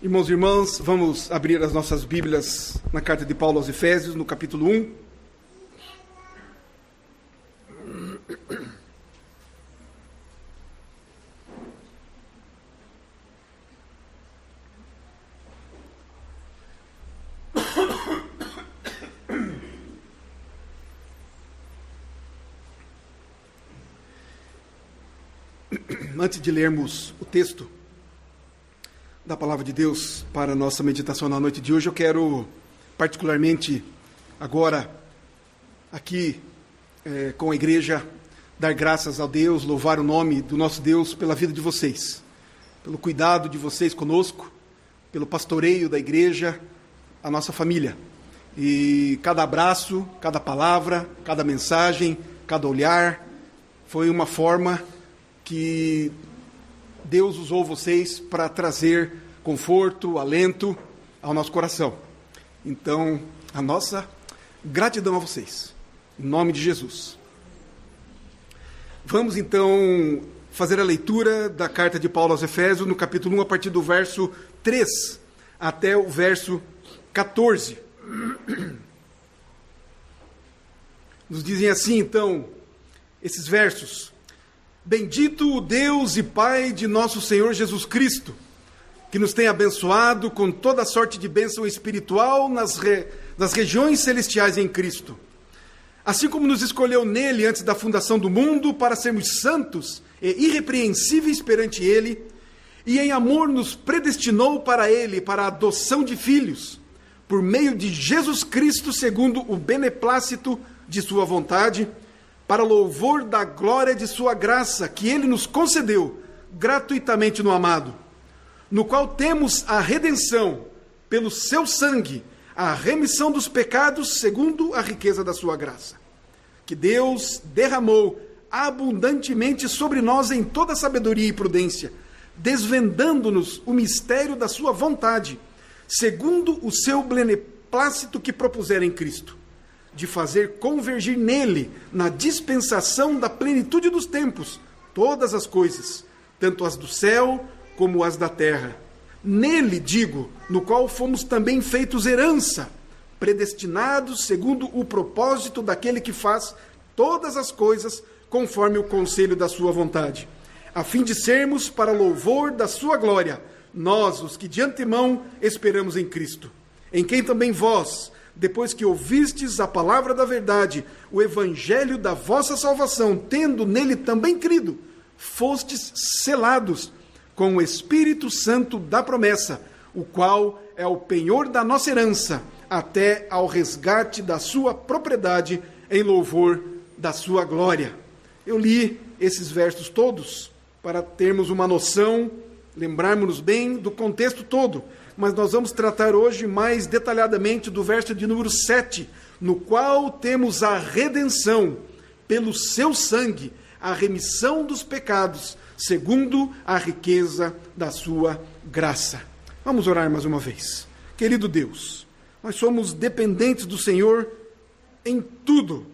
Irmãos e irmãs, vamos abrir as nossas Bíblias na carta de Paulo aos Efésios, no capítulo 1. Antes de lermos o texto da Palavra de Deus para a nossa meditação na noite de hoje, eu quero particularmente agora aqui com a igreja dar graças a Deus, louvar o nome do nosso Deus pela vida de vocês, pelo cuidado de vocês conosco, pelo pastoreio da igreja, a nossa família. E cada abraço, cada palavra, cada mensagem, cada olhar foi uma forma que Deus usou vocês para trazer conforto, alento ao nosso coração. Então, a nossa gratidão a vocês, em nome de Jesus. Vamos então fazer a leitura da carta de Paulo aos Efésios, no capítulo 1, a partir do verso 3 até o verso 14. Nos dizem assim, então, esses versos: Bendito o Deus e Pai de nosso Senhor Jesus Cristo, que nos tem abençoado com toda sorte de bênção espiritual nas regiões celestiais em Cristo. Assim como nos escolheu nele antes da fundação do mundo para sermos santos e irrepreensíveis perante ele, e em amor nos predestinou para ele, para a adoção de filhos, por meio de Jesus Cristo, segundo o beneplácito de sua vontade, para louvor da glória de sua graça, que ele nos concedeu gratuitamente no amado, no qual temos a redenção, pelo seu sangue, a remissão dos pecados, segundo a riqueza da sua graça, que Deus derramou abundantemente sobre nós em toda sabedoria e prudência, desvendando-nos o mistério da sua vontade, segundo o seu beneplácito que propusera em Cristo, de fazer convergir nele, na dispensação da plenitude dos tempos, todas as coisas, tanto as do céu como as da terra. Nele, digo, no qual fomos também feitos herança, predestinados segundo o propósito daquele que faz todas as coisas conforme o conselho da sua vontade, a fim de sermos para louvor da sua glória, nós, os que de antemão esperamos em Cristo, em quem também vós, depois que ouvistes a palavra da verdade, o evangelho da vossa salvação, tendo nele também crido, fostes selados com o Espírito Santo da promessa, o qual é o penhor da nossa herança, até ao resgate da sua propriedade, em louvor da sua glória. Eu li esses versos todos para termos uma noção, lembrarmos-nos bem do contexto todo, mas nós vamos tratar hoje mais detalhadamente do verso de número 7, no qual temos a redenção pelo seu sangue, a remissão dos pecados, segundo a riqueza da sua graça. Vamos orar mais uma vez. Querido Deus, nós somos dependentes do Senhor em tudo.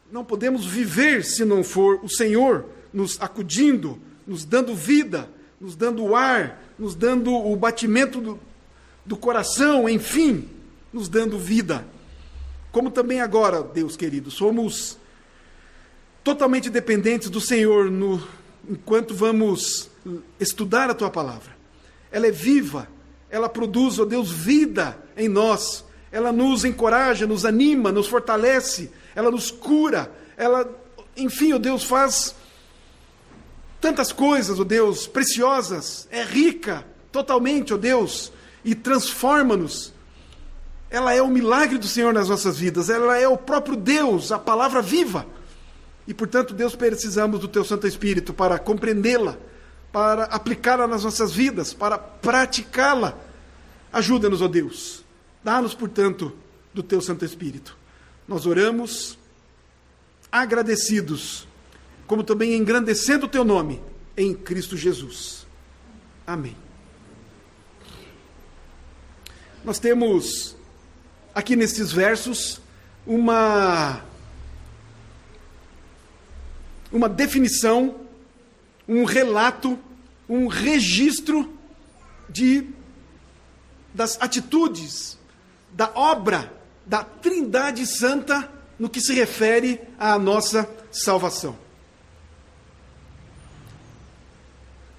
Não podemos viver se não for o Senhor nos acudindo, nos dando vida, nos dando ar, nos dando o batimento do coração, enfim, nos dando vida. Como também agora, Deus querido, somos totalmente dependentes do Senhor enquanto vamos estudar a Tua Palavra. Ela é viva, ela produz, ó Deus, vida em nós. Ela nos encoraja, nos anima, nos fortalece, ela nos cura, ela, enfim, ó Deus, faz tantas coisas, ó Deus, preciosas, é rica totalmente, ó Deus, e transforma-nos. Ela é o milagre do Senhor nas nossas vidas, ela é o próprio Deus, a palavra viva. E, portanto, Deus, precisamos do Teu Santo Espírito para compreendê-la, para aplicá-la nas nossas vidas, para praticá-la. Ajuda-nos, ó Deus. Dá-nos, portanto, do Teu Santo Espírito. Nós oramos agradecidos, como também engrandecendo o Teu nome, em Cristo Jesus. Amém. Nós temos aqui nesses versos uma definição, um relato, um registro de das atitudes, da obra da Trindade Santa no que se refere à nossa salvação.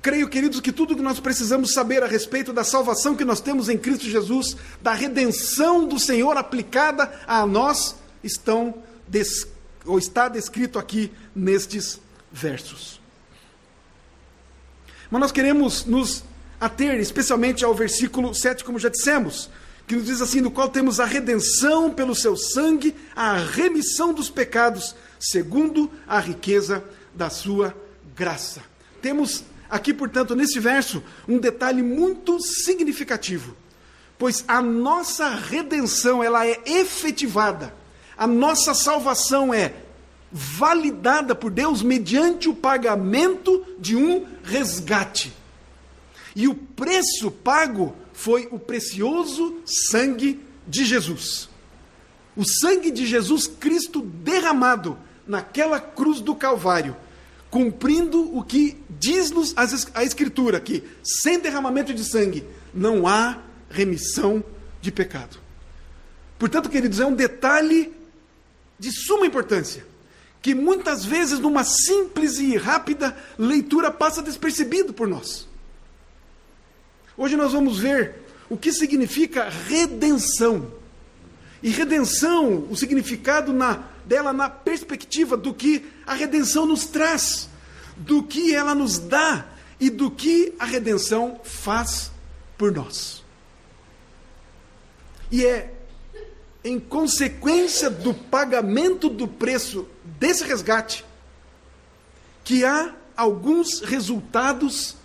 Creio, queridos, que tudo que nós precisamos saber a respeito da salvação que nós temos em Cristo Jesus, da redenção do Senhor aplicada a nós, está descrito aqui nestes versos. Mas nós queremos nos ater especialmente ao versículo 7, como já dissemos, que nos diz assim: no qual temos a redenção pelo seu sangue, a remissão dos pecados, segundo a riqueza da sua graça. Temos aqui, portanto, nesse verso, um detalhe muito significativo, pois a nossa redenção, ela é efetivada, a nossa salvação é validada por Deus mediante o pagamento de um resgate. E o preço pago foi o precioso sangue de Jesus. O sangue de Jesus Cristo derramado naquela cruz do Calvário, cumprindo o que diz-nos a Escritura, que sem derramamento de sangue não há remissão de pecado. Portanto, queridos, é um detalhe de suma importância, que muitas vezes numa simples e rápida leitura passa despercebido por nós. Hoje nós vamos ver o que significa redenção. E redenção, o significado dela na perspectiva do que a redenção nos traz, do que ela nos dá e do que a redenção faz por nós. E é em consequência do pagamento do preço desse resgate que há alguns resultados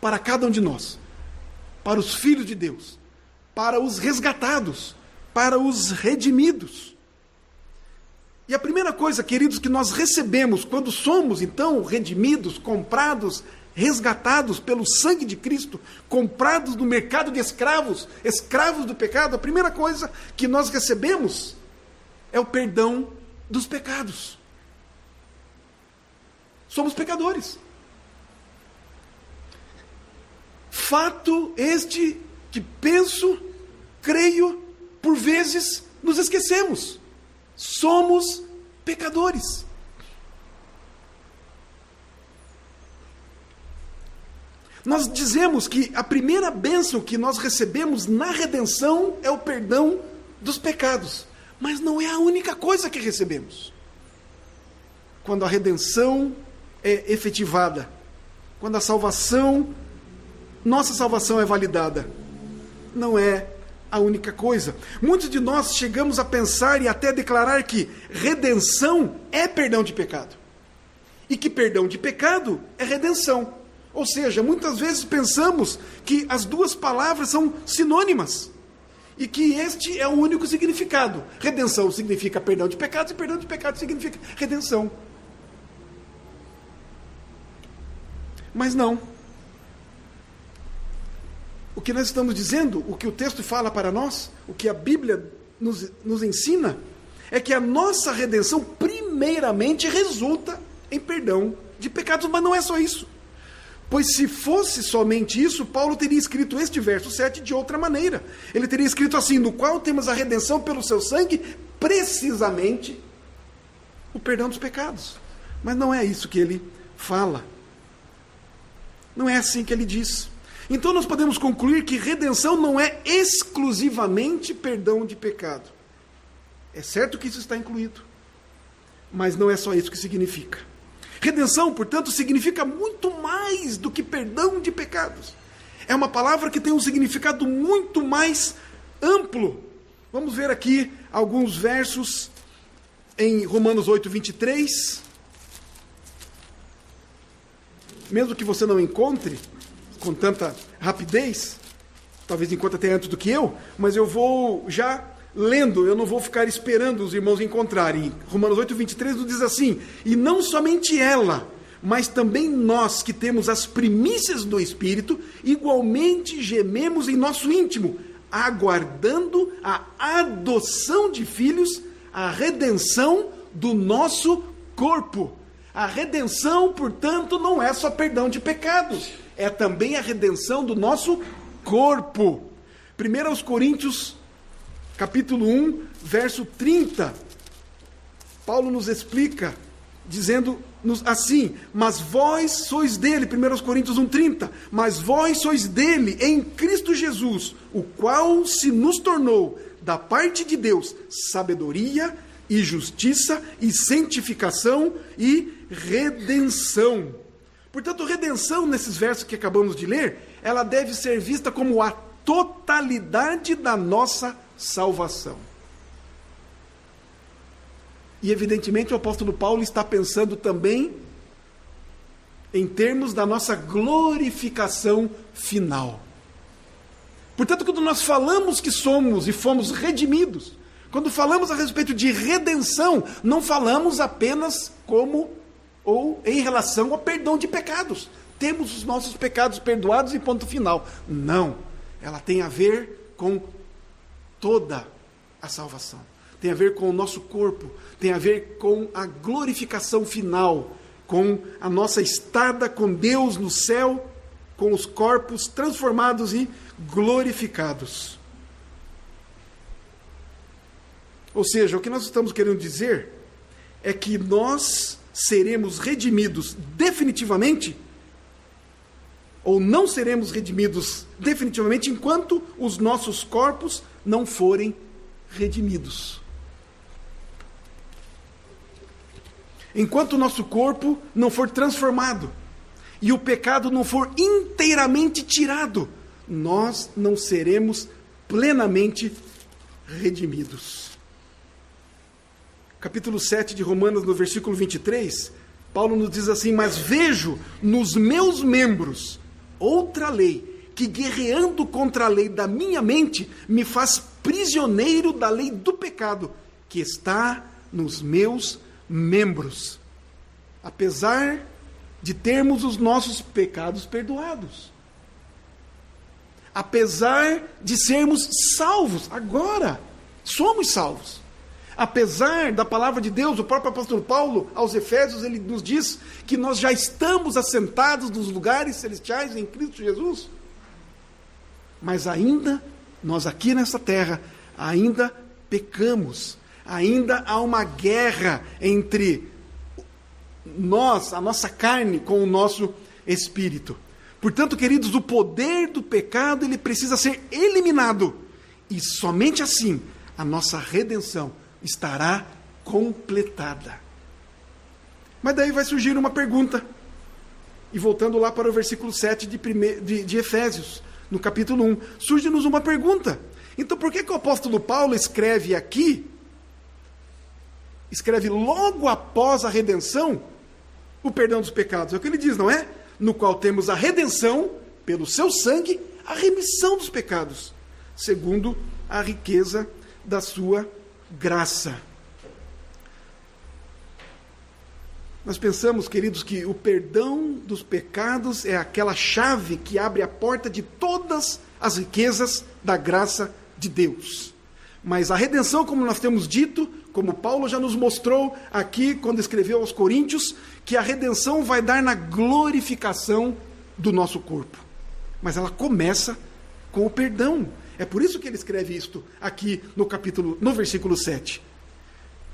para cada um de nós, para os filhos de Deus, para os resgatados, para os redimidos. E a primeira coisa, queridos, que nós recebemos quando somos, então, redimidos, comprados, resgatados pelo sangue de Cristo, comprados no mercado de escravos, escravos do pecado, a primeira coisa que nós recebemos é o perdão dos pecados. Somos pecadores. Fato este que penso, creio, por vezes nos esquecemos. Somos pecadores. Nós dizemos que a primeira bênção que nós recebemos na redenção é o perdão dos pecados. Mas não é a única coisa que recebemos. Quando a redenção é efetivada, quando a salvação, nossa salvação é validada, não é a única coisa. Muitos de nós chegamos a pensar e até declarar que redenção é perdão de pecado. E que perdão de pecado é redenção. Ou seja, muitas vezes pensamos que as duas palavras são sinônimas. E que este é o único significado. Redenção significa perdão de pecados e perdão de pecados significa redenção. Mas não. O que nós estamos dizendo, o que o texto fala para nós, o que a Bíblia nos ensina, é que a nossa redenção primeiramente resulta em perdão de pecados, mas não é só isso. Pois se fosse somente isso, Paulo teria escrito este verso 7 de outra maneira. Ele teria escrito assim: no qual temos a redenção pelo seu sangue, precisamente o perdão dos pecados. Mas não é isso que ele fala. Não é assim que ele diz. Então nós podemos concluir que redenção não é exclusivamente perdão de pecado. É certo que isso está incluído, mas não é só isso que significa. Redenção, portanto, significa muito mais do que perdão de pecados. É uma palavra que tem um significado muito mais amplo. Vamos ver aqui alguns versos em Romanos 8, 23. Mesmo que você não encontre com tanta rapidez, talvez encontre até antes do que eu, mas eu vou já lendo, eu não vou ficar esperando os irmãos encontrarem. Romanos 8, 23 nos diz assim: e não somente ela, mas também nós que temos as primícias do Espírito, igualmente gememos em nosso íntimo, aguardando a adoção de filhos, a redenção do nosso corpo. A redenção, portanto, não é só perdão de pecados, é também a redenção do nosso corpo. 1 Coríntios, capítulo 1, verso 30. Paulo nos explica, dizendo-nos assim: mas vós sois dele, 1 Coríntios 1,30, mas vós sois dele em Cristo Jesus, o qual se nos tornou, da parte de Deus, sabedoria e justiça e santificação e redenção. Portanto, redenção, nesses versos que acabamos de ler, ela deve ser vista como a totalidade da nossa salvação. E evidentemente o apóstolo Paulo está pensando também em termos da nossa glorificação final. Portanto, quando nós falamos que somos e fomos redimidos, quando falamos a respeito de redenção, não falamos apenas como ou em relação ao perdão de pecados. Temos os nossos pecados perdoados e ponto final. Não, ela tem a ver com toda a salvação. Tem a ver com o nosso corpo, tem a ver com a glorificação final, com a nossa estada com Deus no céu, com os corpos transformados e glorificados. Ou seja, o que nós estamos querendo dizer é que nós seremos redimidos definitivamente, ou não seremos redimidos definitivamente enquanto os nossos corpos não forem redimidos. Enquanto o nosso corpo não for transformado e o pecado não for inteiramente tirado, nós não seremos plenamente redimidos. Capítulo 7 de Romanos, no versículo 23, Paulo nos diz assim: mas vejo nos meus membros outra lei, que guerreando contra a lei da minha mente, me faz prisioneiro da lei do pecado, que está nos meus membros. Apesar de termos os nossos pecados perdoados, apesar de sermos salvos, agora somos salvos, apesar da palavra de Deus, o próprio apóstolo Paulo, aos Efésios, ele nos diz que nós já estamos assentados nos lugares celestiais em Cristo Jesus, mas ainda, nós aqui nessa terra, ainda pecamos, ainda há uma guerra entre nós, a nossa carne, com o nosso espírito. Portanto, queridos, o poder do pecado, ele precisa ser eliminado, e somente assim a nossa redenção estará completada. Mas daí vai surgir uma pergunta, e voltando lá para o versículo 7 de Efésios, no capítulo 1, surge-nos uma pergunta. Então, por que o apóstolo Paulo escreve aqui, escreve logo após a redenção, o perdão dos pecados? É o que ele diz, não é? No qual temos a redenção, pelo seu sangue, a remissão dos pecados, segundo a riqueza da sua graça. Nós pensamos, queridos, que o perdão dos pecados é aquela chave que abre a porta de todas as riquezas da graça de Deus. Mas a redenção, como nós temos dito, como Paulo já nos mostrou aqui quando escreveu aos Coríntios, que a redenção vai dar na glorificação do nosso corpo. Mas ela começa com o perdão. É por isso que ele escreve isto aqui no versículo 7.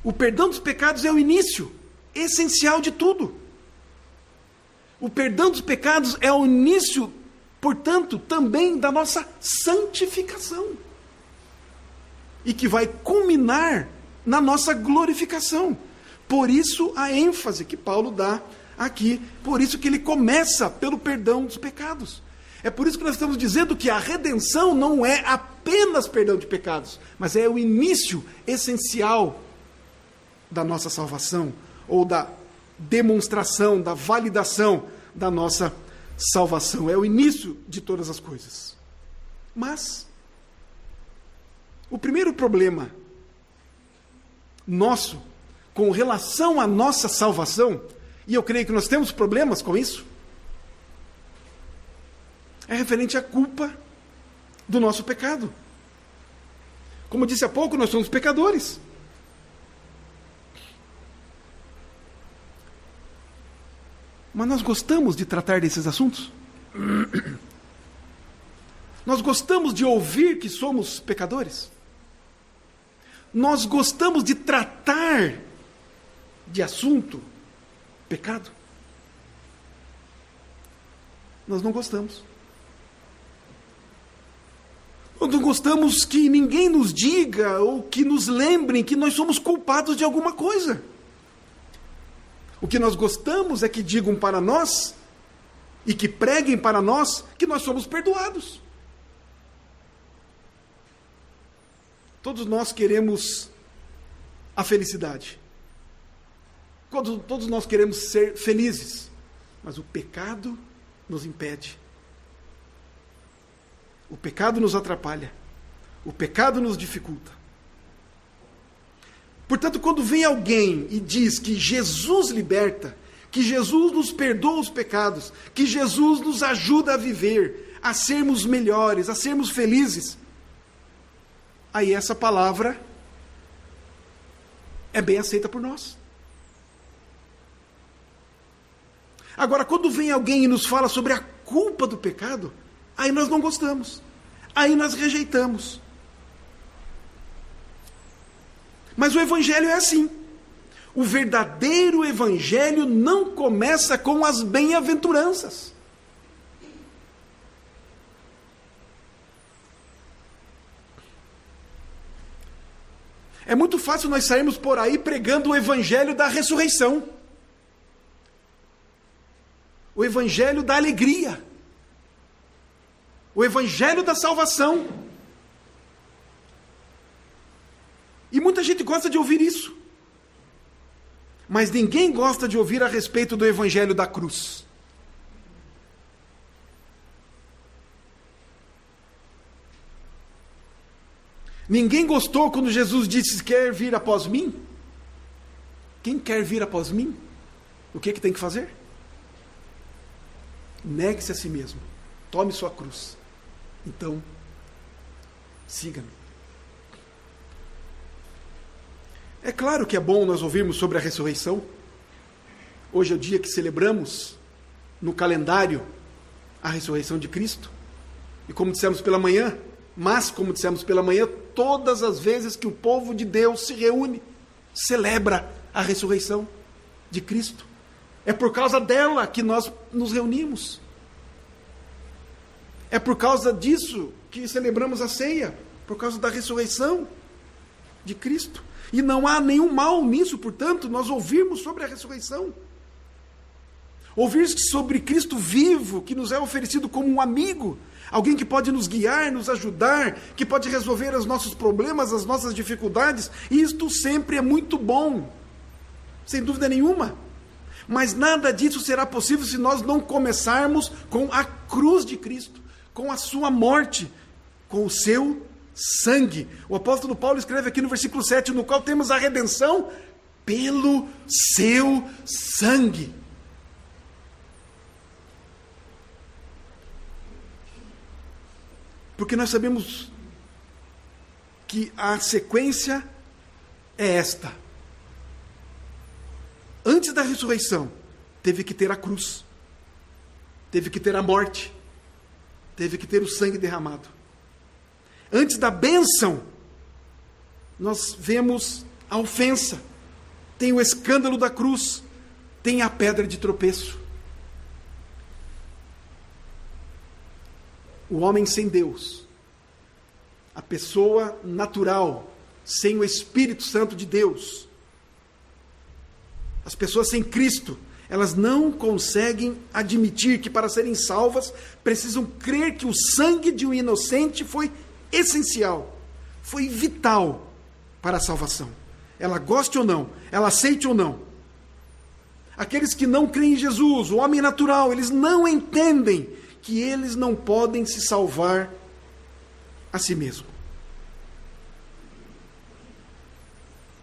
O perdão dos pecados é o início essencial de tudo. O perdão dos pecados é o início, portanto, também da nossa santificação. E que vai culminar na nossa glorificação. Por isso a ênfase que Paulo dá aqui, por isso que ele começa pelo perdão dos pecados. É por isso que nós estamos dizendo que a redenção não é apenas perdão de pecados, mas é o início essencial da nossa salvação, ou da demonstração, da validação da nossa salvação. É o início de todas as coisas. Mas o primeiro problema nosso com relação à nossa salvação, e eu creio que nós temos problemas com isso, é referente à culpa do nosso pecado. Como eu disse há pouco, nós somos pecadores. Mas nós gostamos de tratar desses assuntos? Nós gostamos de ouvir que somos pecadores? Nós gostamos de tratar de assunto pecado? Nós não gostamos. Nós não gostamos que ninguém nos diga ou que nos lembrem que nós somos culpados de alguma coisa. O que nós gostamos é que digam para nós e que preguem para nós que nós somos perdoados. Todos nós queremos a felicidade. Todos nós queremos ser felizes, mas o pecado nos impede. O pecado nos atrapalha. O pecado nos dificulta. Portanto, quando vem alguém e diz que Jesus liberta, que Jesus nos perdoa os pecados, que Jesus nos ajuda a viver, a sermos melhores, a sermos felizes, aí essa palavra é bem aceita por nós. Agora, quando vem alguém e nos fala sobre a culpa do pecado, aí nós não gostamos. Aí nós rejeitamos. Mas o evangelho é assim. O verdadeiro evangelho não começa com as bem-aventuranças. É muito fácil nós sairmos por aí pregando o evangelho da ressurreição. O evangelho da alegria. O evangelho da salvação. E muita gente gosta de ouvir isso. Mas ninguém gosta de ouvir a respeito do evangelho da cruz. Ninguém gostou quando Jesus disse: quer vir após mim? Quem quer vir após mim? O que tem que fazer? Negue-se a si mesmo. Tome sua cruz. Então, siga-me. É claro que é bom nós ouvirmos sobre a ressurreição. Hoje é o dia que celebramos no calendário a ressurreição de Cristo. E como dissemos pela manhã, todas as vezes que o povo de Deus se reúne, celebra a ressurreição de Cristo. É por causa dela que nós nos reunimos. É por causa disso que celebramos a ceia, por causa da ressurreição de Cristo. E não há nenhum mal nisso, portanto, nós ouvirmos sobre a ressurreição. Ouvir sobre Cristo vivo, que nos é oferecido como um amigo, alguém que pode nos guiar, nos ajudar, que pode resolver os nossos problemas, as nossas dificuldades. E isto sempre é muito bom, sem dúvida nenhuma. Mas nada disso será possível se nós não começarmos com a cruz de Cristo, com a sua morte, com o seu sangue. O apóstolo Paulo escreve aqui no versículo 7, no qual temos a redenção pelo seu sangue. Porque nós sabemos que a sequência é esta. Antes da ressurreição, teve que ter a cruz, teve que ter a morte, teve que ter o sangue derramado. Antes da bênção, nós vemos a ofensa, tem o escândalo da cruz, tem a pedra de tropeço. O homem sem Deus, a pessoa natural, sem o Espírito Santo de Deus, as pessoas sem Cristo, elas não conseguem admitir que para serem salvas, precisam crer que o sangue de um inocente foi essencial, foi vital para a salvação. Ela goste ou não, ela aceite ou não. Aqueles que não creem em Jesus, o homem natural, eles não entendem que eles não podem se salvar a si mesmo.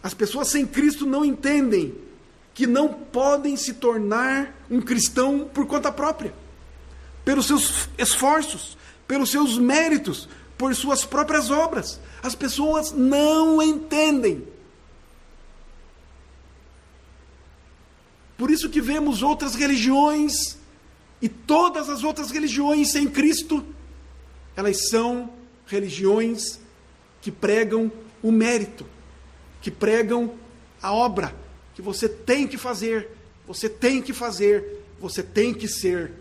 As pessoas sem Cristo não entendem que não podem se tornar um cristão por conta própria, pelos seus esforços, pelos seus méritos, por suas próprias obras. As pessoas não entendem. Por isso que vemos outras religiões, e todas as outras religiões sem Cristo, Elas são religiões que pregam o mérito, que pregam a obra, que você tem que fazer, você tem que fazer, você tem que ser.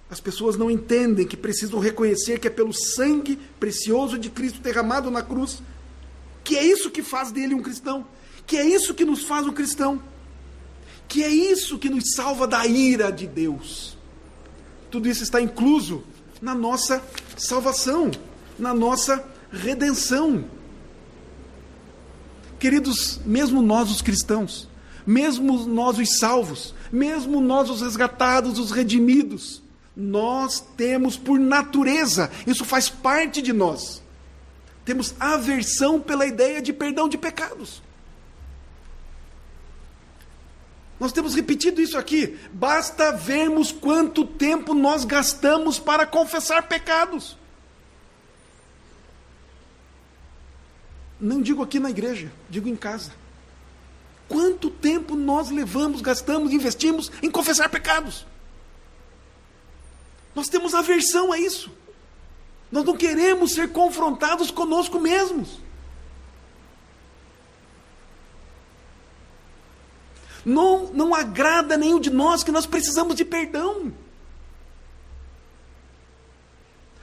As pessoas não entendem que precisam reconhecer que é pelo sangue precioso de Cristo derramado na cruz, que é isso que faz dele um cristão, que é isso que nos faz um cristão, que é isso que nos salva da ira de Deus. Tudo isso está incluso na nossa salvação, na nossa redenção. Queridos, mesmo nós os cristãos, mesmo nós os salvos, mesmo nós os resgatados, os redimidos, nós temos por natureza, isso faz parte de nós, temos aversão pela ideia de perdão de pecados. Nós temos repetido isso aqui, basta vermos quanto tempo nós gastamos para confessar pecados. Não digo aqui na igreja, digo em casa. Quanto tempo nós levamos, gastamos, investimos em confessar pecados? Nós temos aversão a isso. Nós não queremos ser confrontados conosco mesmos. Não agrada a nenhum de nós que nós precisamos de perdão.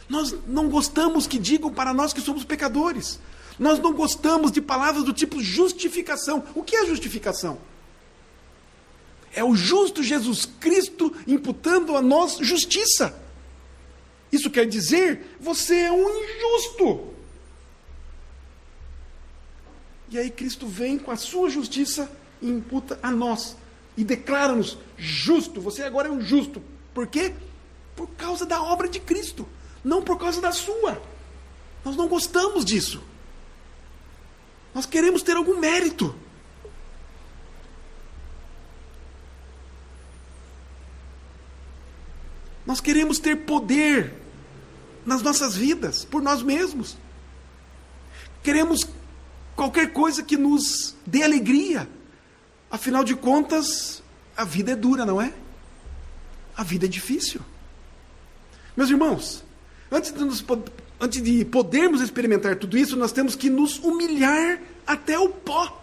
Nós não gostamos que digam para nós que somos pecadores. Nós não gostamos de palavras do tipo justificação. O que é justificação? É o justo Jesus Cristo imputando a nós justiça. Isso quer dizer, você é um injusto. E aí Cristo vem com a sua justiça e imputa a nós. E declara-nos justo. Você agora é um justo. Por quê? Por causa da obra de Cristo. Não por causa da sua. Nós não gostamos disso. Nós queremos ter algum mérito. Nós queremos ter poder nas nossas vidas, por nós mesmos. Queremos qualquer coisa que nos dê alegria. Afinal de contas, a vida é dura, não é? A vida é difícil. Meus irmãos, antes de podermos experimentar tudo isso, nós temos que nos humilhar até o pó.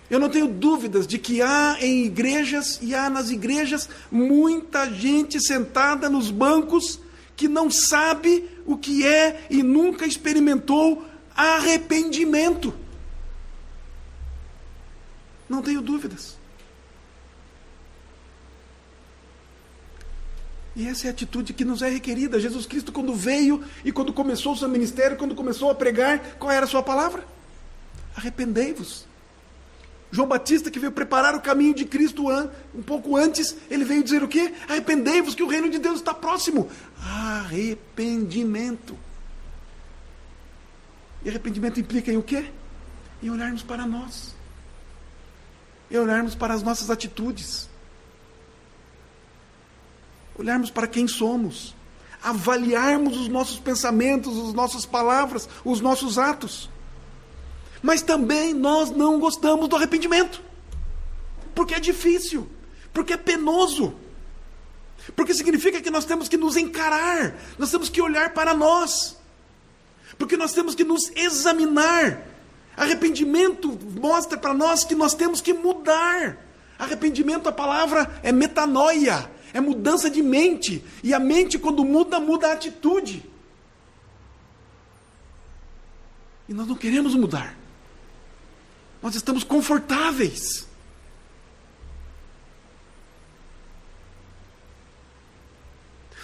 Eu não tenho dúvidas de que há em igrejas e há nas igrejas muita gente sentada nos bancos que não sabe o que é e nunca experimentou arrependimento. Não tenho dúvidas. E essa é a atitude que nos é requerida. Jesus Cristo, quando veio e quando começou o seu ministério, quando começou a pregar, qual era a sua palavra? Arrependei-vos. João Batista, que veio preparar o caminho de Cristo um pouco antes, ele veio dizer o quê? Arrependei-vos que o reino de Deus está próximo. Arrependimento. E arrependimento implica em o quê? Em olharmos para nós. Em olharmos para as nossas atitudes. Olharmos para quem somos. Avaliarmos os nossos pensamentos, as nossas palavras, os nossos atos. Mas também nós não gostamos do arrependimento. Porque é difícil. Porque é penoso. Porque significa que nós temos que nos encarar. Nós temos que olhar para nós. Porque nós temos que nos examinar. Arrependimento mostra para nós que nós temos que mudar. Arrependimento, a palavra é metanoia. É mudança de mente. E a mente, quando muda, muda a atitude. E nós não queremos mudar. Nós estamos confortáveis.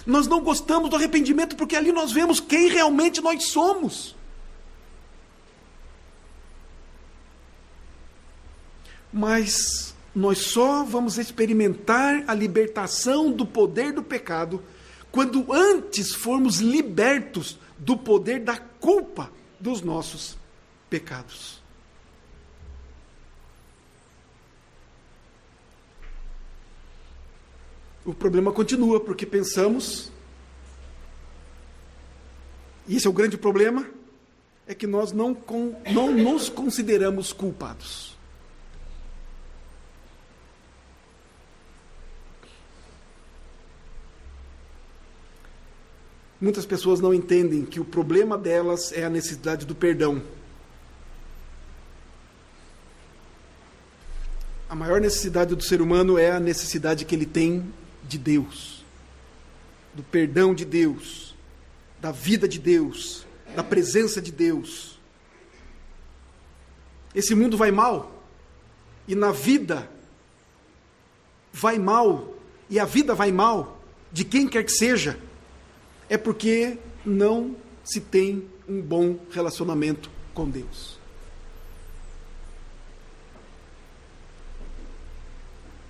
Nós não gostamos do arrependimento porque ali nós vemos quem realmente nós somos. Mas nós só vamos experimentar a libertação do poder do pecado quando antes formos libertos do poder da culpa dos nossos pecados. O problema continua, porque pensamos, e esse é o grande problema, é que nós não nos consideramos culpados. Muitas pessoas não entendem que o problema delas é a necessidade do perdão. A maior necessidade do ser humano é a necessidade que ele tem de Deus, do perdão de Deus, da vida de Deus, da presença de Deus. Esse mundo vai mal, e na vida vai mal, e a vida vai mal, de quem quer que seja, é porque não se tem um bom relacionamento com Deus.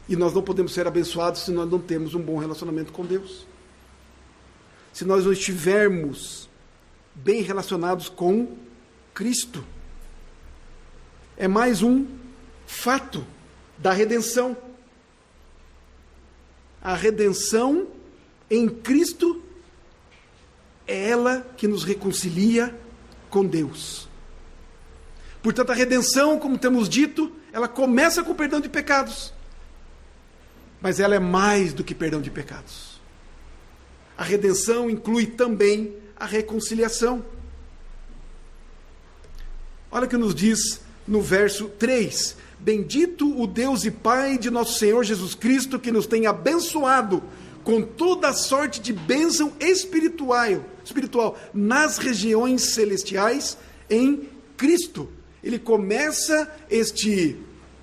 E nós não podemos ser abençoados se nós não temos um bom relacionamento com Deus. Se nós não estivermos bem relacionados com Cristo. É mais um fato da redenção. A redenção em Cristo é ela que nos reconcilia com Deus. Portanto, a redenção, como temos dito, ela começa com o perdão de pecados. Mas ela é mais do que perdão de pecados. A redenção inclui também a reconciliação. Olha o que nos diz no verso 3. Bendito o Deus e Pai de nosso Senhor Jesus Cristo, que nos tem abençoado com toda a sorte de bênção espiritual nas regiões celestiais em Cristo. Ele começa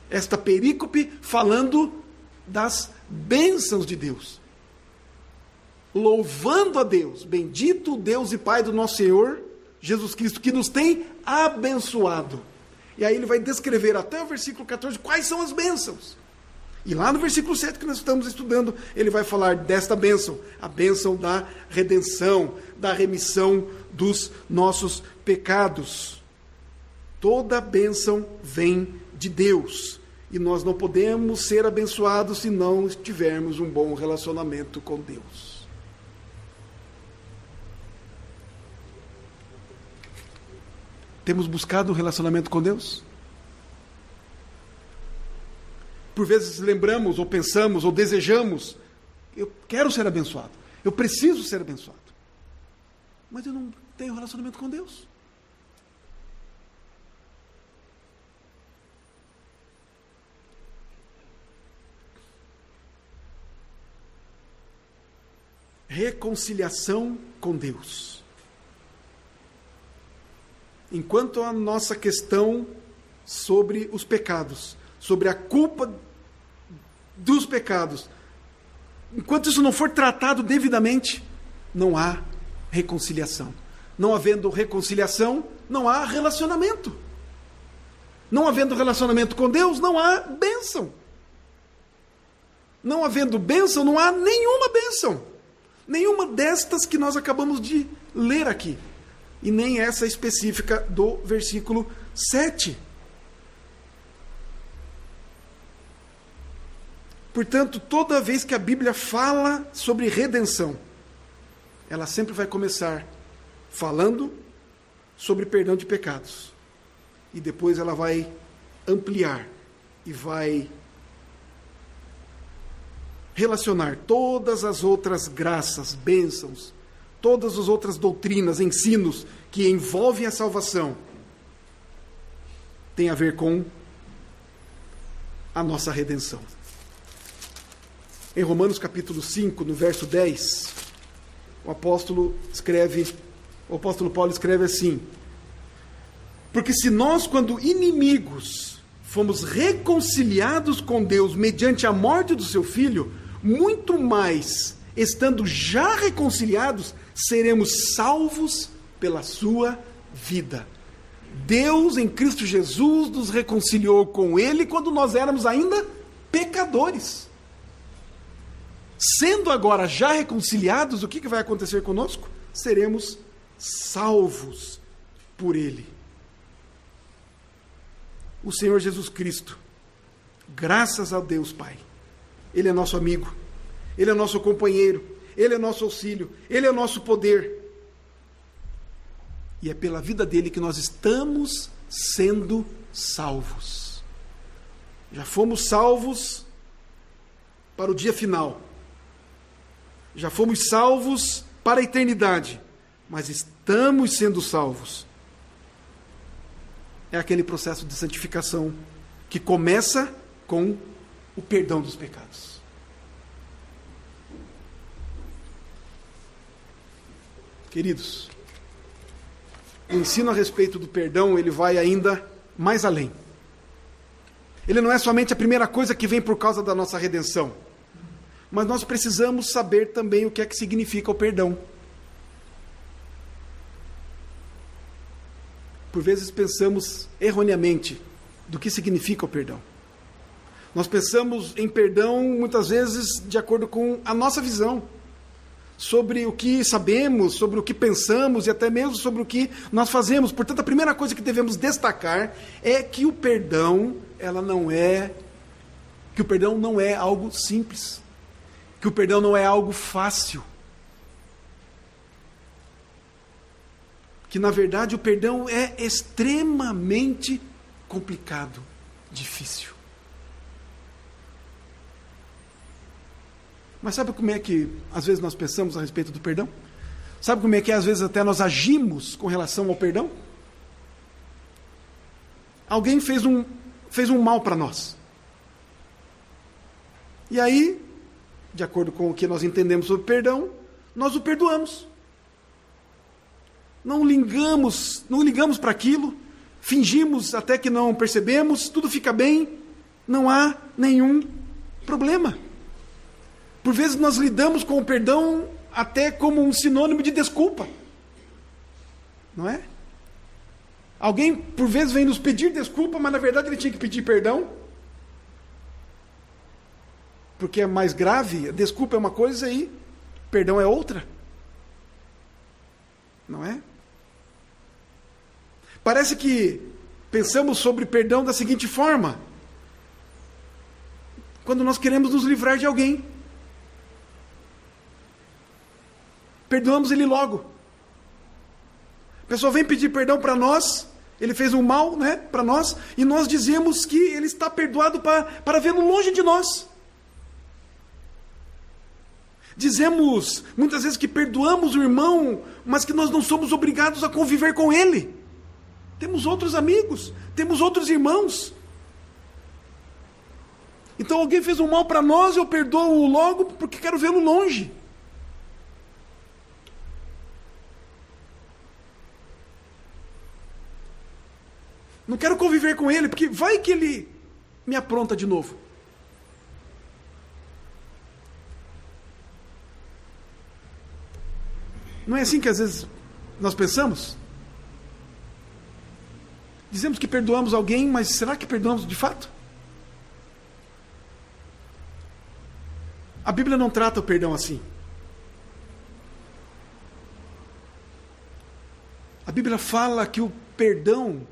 esta perícope falando das bênçãos de Deus, louvando a Deus. Bendito o Deus e Pai do nosso Senhor Jesus Cristo, que nos tem abençoado. E aí ele vai descrever até o versículo 14 quais são as bênçãos. E lá no versículo 7 que nós estamos estudando, ele vai falar desta bênção, a bênção da redenção, da remissão dos nossos pecados. Toda bênção vem de Deus. E nós não podemos ser abençoados se não tivermos um bom relacionamento com Deus. Temos buscado um relacionamento com Deus? Por vezes lembramos, ou pensamos, ou desejamos, eu quero ser abençoado, eu preciso ser abençoado. Mas eu não tenho relacionamento com Deus. Reconciliação com Deus. Enquanto a nossa questão sobre os pecados, sobre a culpa dos pecados, enquanto isso não for tratado devidamente, não há reconciliação. Não havendo reconciliação, não há relacionamento. Não havendo relacionamento com Deus, não há bênção. Não havendo bênção, não há nenhuma bênção. Nenhuma destas que nós acabamos de ler aqui. E nem essa específica do versículo 7. Portanto, toda vez que a Bíblia fala sobre redenção, ela sempre vai começar falando sobre perdão de pecados. E depois ela vai ampliar e vai relacionar todas as outras graças, bênçãos, todas as outras doutrinas, ensinos que envolvem a salvação, tem a ver com a nossa redenção. Em Romanos capítulo 5, no verso 10, o apóstolo Paulo escreve assim: porque se nós, quando inimigos, fomos reconciliados com Deus mediante a morte do seu Filho, muito mais, estando já reconciliados, seremos salvos pela sua vida. Deus, em Cristo Jesus, nos reconciliou com Ele quando nós éramos ainda pecadores. Sendo agora já reconciliados, o que vai acontecer conosco? Seremos salvos por Ele. O Senhor Jesus Cristo, graças a Deus Pai, Ele é nosso amigo, Ele é nosso companheiro, Ele é nosso auxílio, Ele é nosso poder. E é pela vida dele que nós estamos sendo salvos. Já fomos salvos para o dia final. Já fomos salvos para a eternidade, mas estamos sendo salvos. É aquele processo de santificação que começa com o perdão dos pecados. Queridos, o ensino a respeito do perdão, ele vai ainda mais além. Ele não é somente a primeira coisa que vem por causa da nossa redenção, mas nós precisamos saber também o que é que significa o perdão. Por vezes pensamos erroneamente do que significa o perdão. Nós pensamos em perdão muitas vezes de acordo com a nossa visão sobre o que sabemos, sobre o que pensamos e até mesmo sobre o que nós fazemos. Portanto, a primeira coisa que devemos destacar é que o perdão, que o perdão não é algo simples, que o perdão não é algo fácil, que na verdade o perdão é extremamente complicado, difícil. Mas sabe como é que às vezes nós pensamos a respeito do perdão? Sabe como é que às vezes até nós agimos com relação ao perdão? Alguém fez um mal para nós. E aí, de acordo com o que nós entendemos sobre perdão, nós o perdoamos. Não ligamos para aquilo, fingimos até que não percebemos, tudo fica bem, não há nenhum problema. Por vezes nós lidamos com o perdão até como um sinônimo de desculpa. Não é? Alguém, por vezes, vem nos pedir desculpa, mas na verdade ele tinha que pedir perdão. Porque é mais grave, a desculpa é uma coisa e perdão é outra. Não é? Parece que pensamos sobre perdão da seguinte forma: quando nós queremos nos livrar de alguém, perdoamos ele logo. A pessoa vem pedir perdão para nós, ele fez um mal, né, para nós, e nós dizemos que ele está perdoado para vê-lo longe de nós. Dizemos muitas vezes que perdoamos o irmão, mas que nós não somos obrigados a conviver com ele. Temos outros amigos, temos outros irmãos. Então alguém fez um mal para nós, eu perdoo-o logo porque quero vê-lo longe. Não quero conviver com ele, porque vai que ele me apronta de novo. Não é assim que às vezes nós pensamos? Dizemos que perdoamos alguém, mas será que perdoamos de fato? A Bíblia não trata o perdão assim. A Bíblia fala que o perdão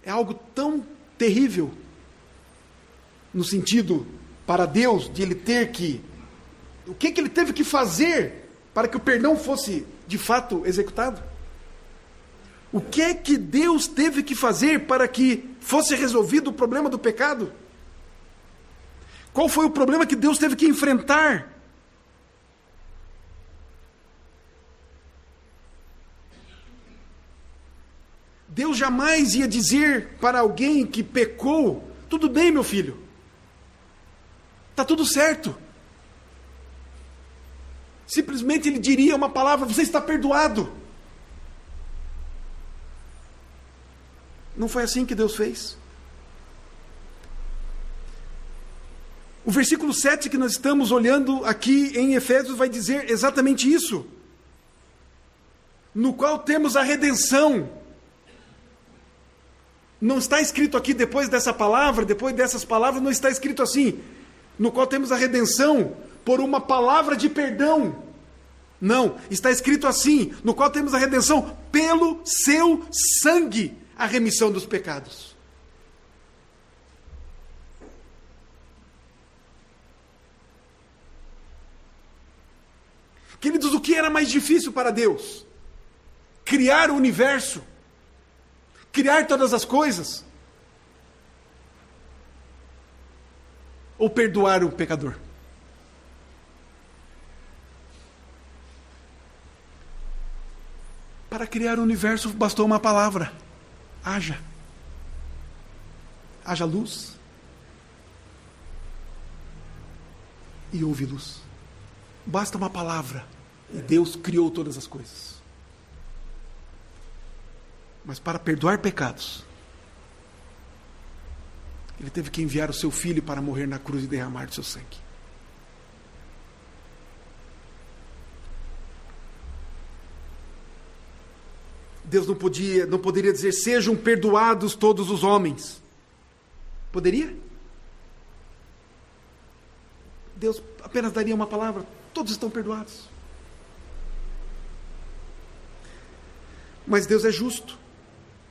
é algo tão terrível, no sentido, para Deus, de ele ter que... O que ele teve que fazer para que o perdão fosse, de fato, executado? O que é que Deus teve que fazer para que fosse resolvido o problema do pecado? Qual foi o problema que Deus teve que enfrentar? Deus jamais ia dizer para alguém que pecou: tudo bem, meu filho, está tudo certo. Simplesmente ele diria uma palavra: você está perdoado. Não foi assim que Deus fez. O versículo 7 que nós estamos olhando aqui em Efésios vai dizer exatamente isso. No qual temos a redenção. Não está escrito aqui depois dessa palavra, depois dessas palavras, não está escrito assim: no qual temos a redenção por uma palavra de perdão. Não, está escrito assim: no qual temos a redenção pelo seu sangue, a remissão dos pecados. Queridos, o que era mais difícil para Deus? Criar o universo? Criar todas as coisas? Ou perdoar o pecador? criar o universo bastou uma palavra: haja. Haja luz. E houve luz. Basta uma palavra e Deus criou todas as coisas. Mas para perdoar pecados, Ele teve que enviar o seu Filho para morrer na cruz e derramar o seu sangue. Deus não poderia dizer: sejam perdoados todos os homens. Poderia? Deus apenas daria uma palavra: todos estão perdoados. Mas Deus é justo,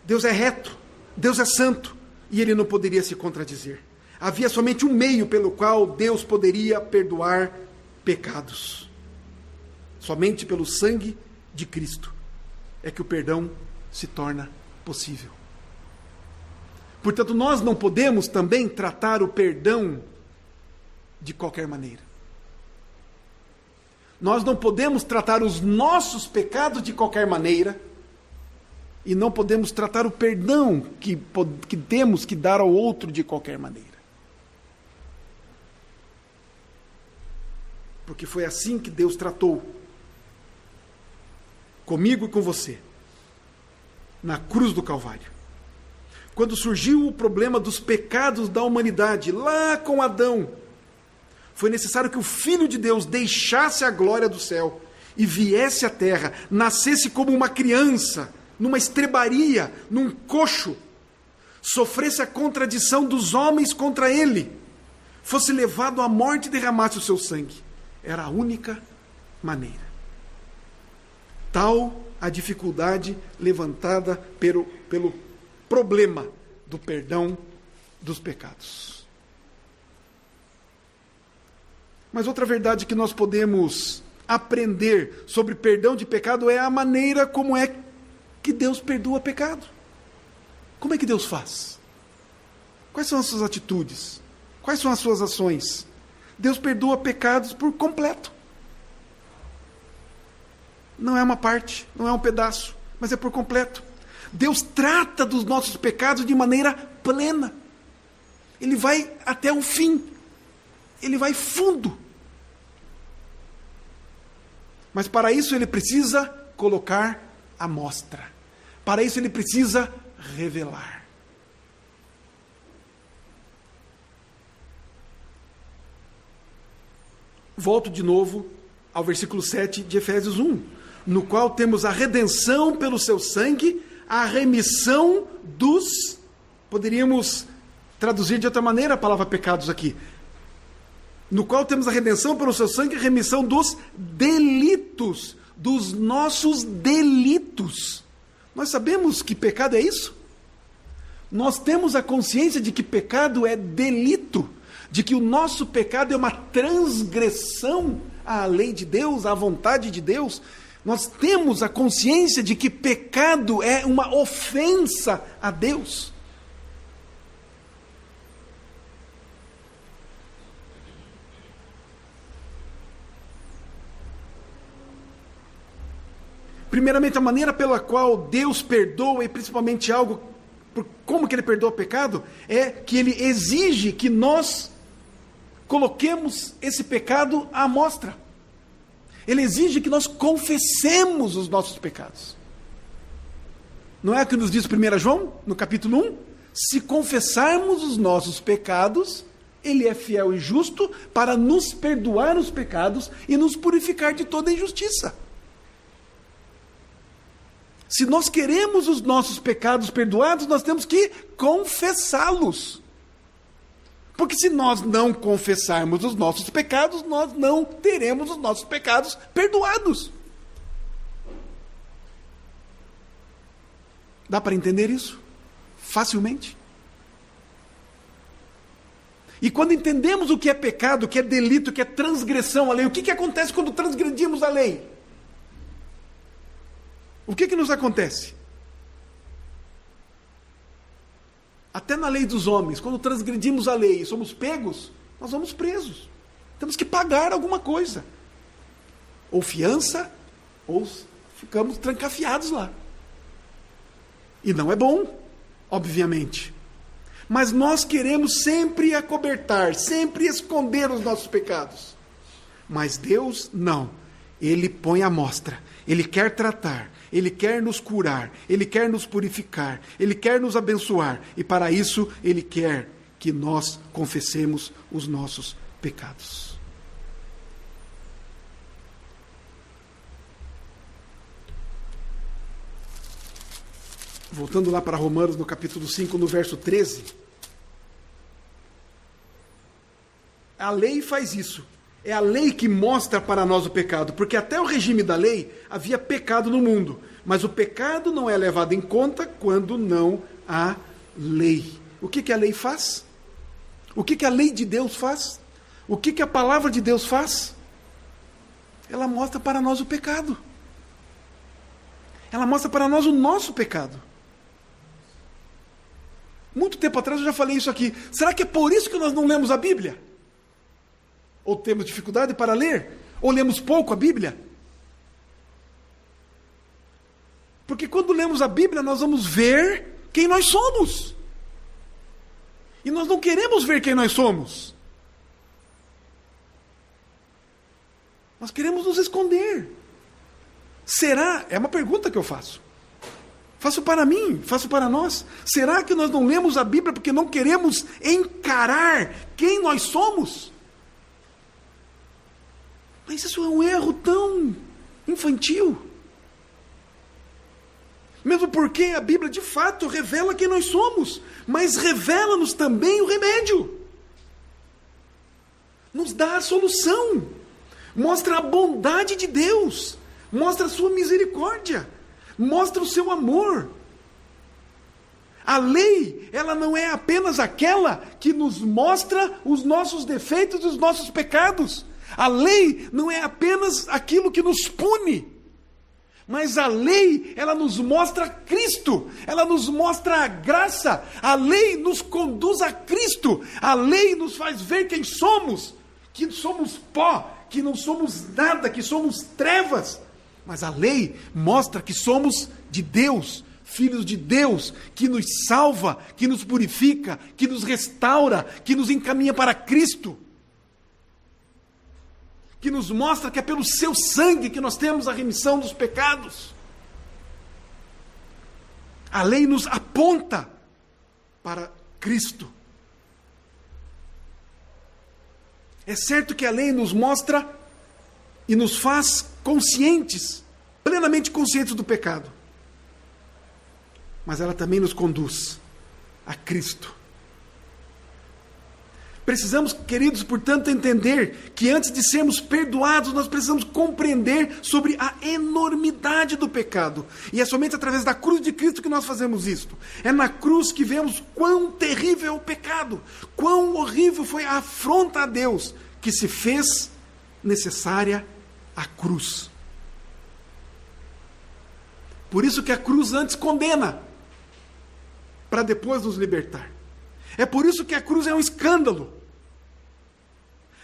Deus é reto, Deus é santo, e Ele não poderia se contradizer. Havia somente um meio pelo qual Deus poderia perdoar pecados. Somente pelo sangue de Cristo é que o perdão se torna possível. Portanto, nós não podemos também tratar o perdão de qualquer maneira. Nós não podemos tratar os nossos pecados de qualquer maneira, e não podemos tratar o perdão que temos que dar ao outro de qualquer maneira. Porque foi assim que Deus tratou comigo e com você, na cruz do Calvário. Quando surgiu o problema dos pecados da humanidade, lá com Adão, foi necessário que o Filho de Deus deixasse a glória do céu e viesse à terra, nascesse como uma criança, numa estrebaria, num coxo, sofresse a contradição dos homens contra ele, fosse levado à morte e derramasse o seu sangue. Era a única maneira. Tal a dificuldade levantada pelo problema do perdão dos pecados. Mas outra verdade que nós podemos aprender sobre perdão de pecado é a maneira como é que Deus perdoa pecado. Como é que Deus faz? Quais são as suas atitudes? Quais são as suas ações? Deus perdoa pecados por completo. Não é uma parte, não é um pedaço, mas é por completo. Deus trata dos nossos pecados de maneira plena. Ele vai até o fim. Ele vai fundo. Mas para isso ele precisa colocar à mostra. Para isso ele precisa revelar. Volto de novo ao versículo 7 de Efésios 1, no qual temos a redenção pelo seu sangue, a remissão dos... Poderíamos traduzir de outra maneira a palavra pecados aqui. No qual temos a redenção pelo seu sangue, a remissão dos delitos, dos nossos delitos. Nós sabemos que pecado é isso? Nós temos a consciência de que pecado é delito, de que o nosso pecado é uma transgressão à lei de Deus, à vontade de Deus. Nós temos a consciência de que pecado é uma ofensa a Deus. Primeiramente, a maneira pela qual Deus perdoa, e principalmente como que Ele perdoa o pecado, é que Ele exige que nós coloquemos esse pecado à mostra. Ele exige que nós confessemos os nossos pecados. Não é o que nos diz 1 João, no capítulo 1? Se confessarmos os nossos pecados, Ele é fiel e justo para nos perdoar os pecados e nos purificar de toda injustiça. Se nós queremos os nossos pecados perdoados, nós temos que confessá-los. Porque se nós não confessarmos os nossos pecados, nós não teremos os nossos pecados perdoados. Dá para entender isso? Facilmente. E quando entendemos o que é pecado, o que é delito, o que é transgressão à lei, o que acontece quando transgredimos a lei? O que nos acontece? Até na lei dos homens, quando transgredimos a lei e somos pegos, nós vamos presos. Temos que pagar alguma coisa. Ou fiança, ou ficamos trancafiados lá. E não é bom, obviamente. Mas nós queremos sempre acobertar, sempre esconder os nossos pecados. Mas Deus não. Ele põe à mostra. Ele quer tratar. Ele quer nos curar. Ele quer nos purificar. Ele quer nos abençoar. E para isso, Ele quer que nós confessemos os nossos pecados. Voltando lá para Romanos, no capítulo 5, no verso 13. A lei faz isso. É a lei que mostra para nós o pecado, porque até o regime da lei havia pecado no mundo, mas o pecado não é levado em conta quando não há lei. O que a lei faz? O que a lei de Deus faz? O que a palavra de Deus faz? Ela mostra para nós o pecado. Ela mostra para nós o nosso pecado. Muito tempo atrás eu já falei isso aqui. Será que é por isso que nós não lemos a Bíblia? Ou temos dificuldade para ler? Ou lemos pouco a Bíblia? Porque quando lemos a Bíblia, nós vamos ver quem nós somos. E nós não queremos ver quem nós somos. Nós queremos nos esconder. Será? É uma pergunta que eu faço. Faço para mim, faço para nós. Será que nós não lemos a Bíblia porque não queremos encarar quem nós somos? Mas isso é um erro tão infantil. Mesmo porque a Bíblia de fato revela quem nós somos, mas revela-nos também o remédio. Nos dá a solução. Mostra a bondade de Deus. Mostra a sua misericórdia. Mostra o seu amor. A lei, ela não é apenas aquela que nos mostra os nossos defeitos e os nossos pecados. A lei não é apenas aquilo que nos pune, mas a lei, ela nos mostra Cristo, ela nos mostra a graça, a lei nos conduz a Cristo, a lei nos faz ver quem somos, que somos pó, que não somos nada, que somos trevas, mas a lei mostra que somos de Deus, filhos de Deus, que nos salva, que nos purifica, que nos restaura, que nos encaminha para Cristo. Que nos mostra que é pelo seu sangue que nós temos a remissão dos pecados. A lei nos aponta para Cristo. É certo que a lei nos mostra e nos faz conscientes, plenamente conscientes do pecado. Mas ela também nos conduz a Cristo. Precisamos, queridos, portanto, entender que antes de sermos perdoados, nós precisamos compreender sobre a enormidade do pecado. E é somente através da cruz de Cristo que nós fazemos isto. É na cruz que vemos quão terrível é o pecado, quão horrível foi a afronta a Deus, que se fez necessária a cruz. Por isso que a cruz antes condena, para depois nos libertar. É por isso que a cruz é um escândalo.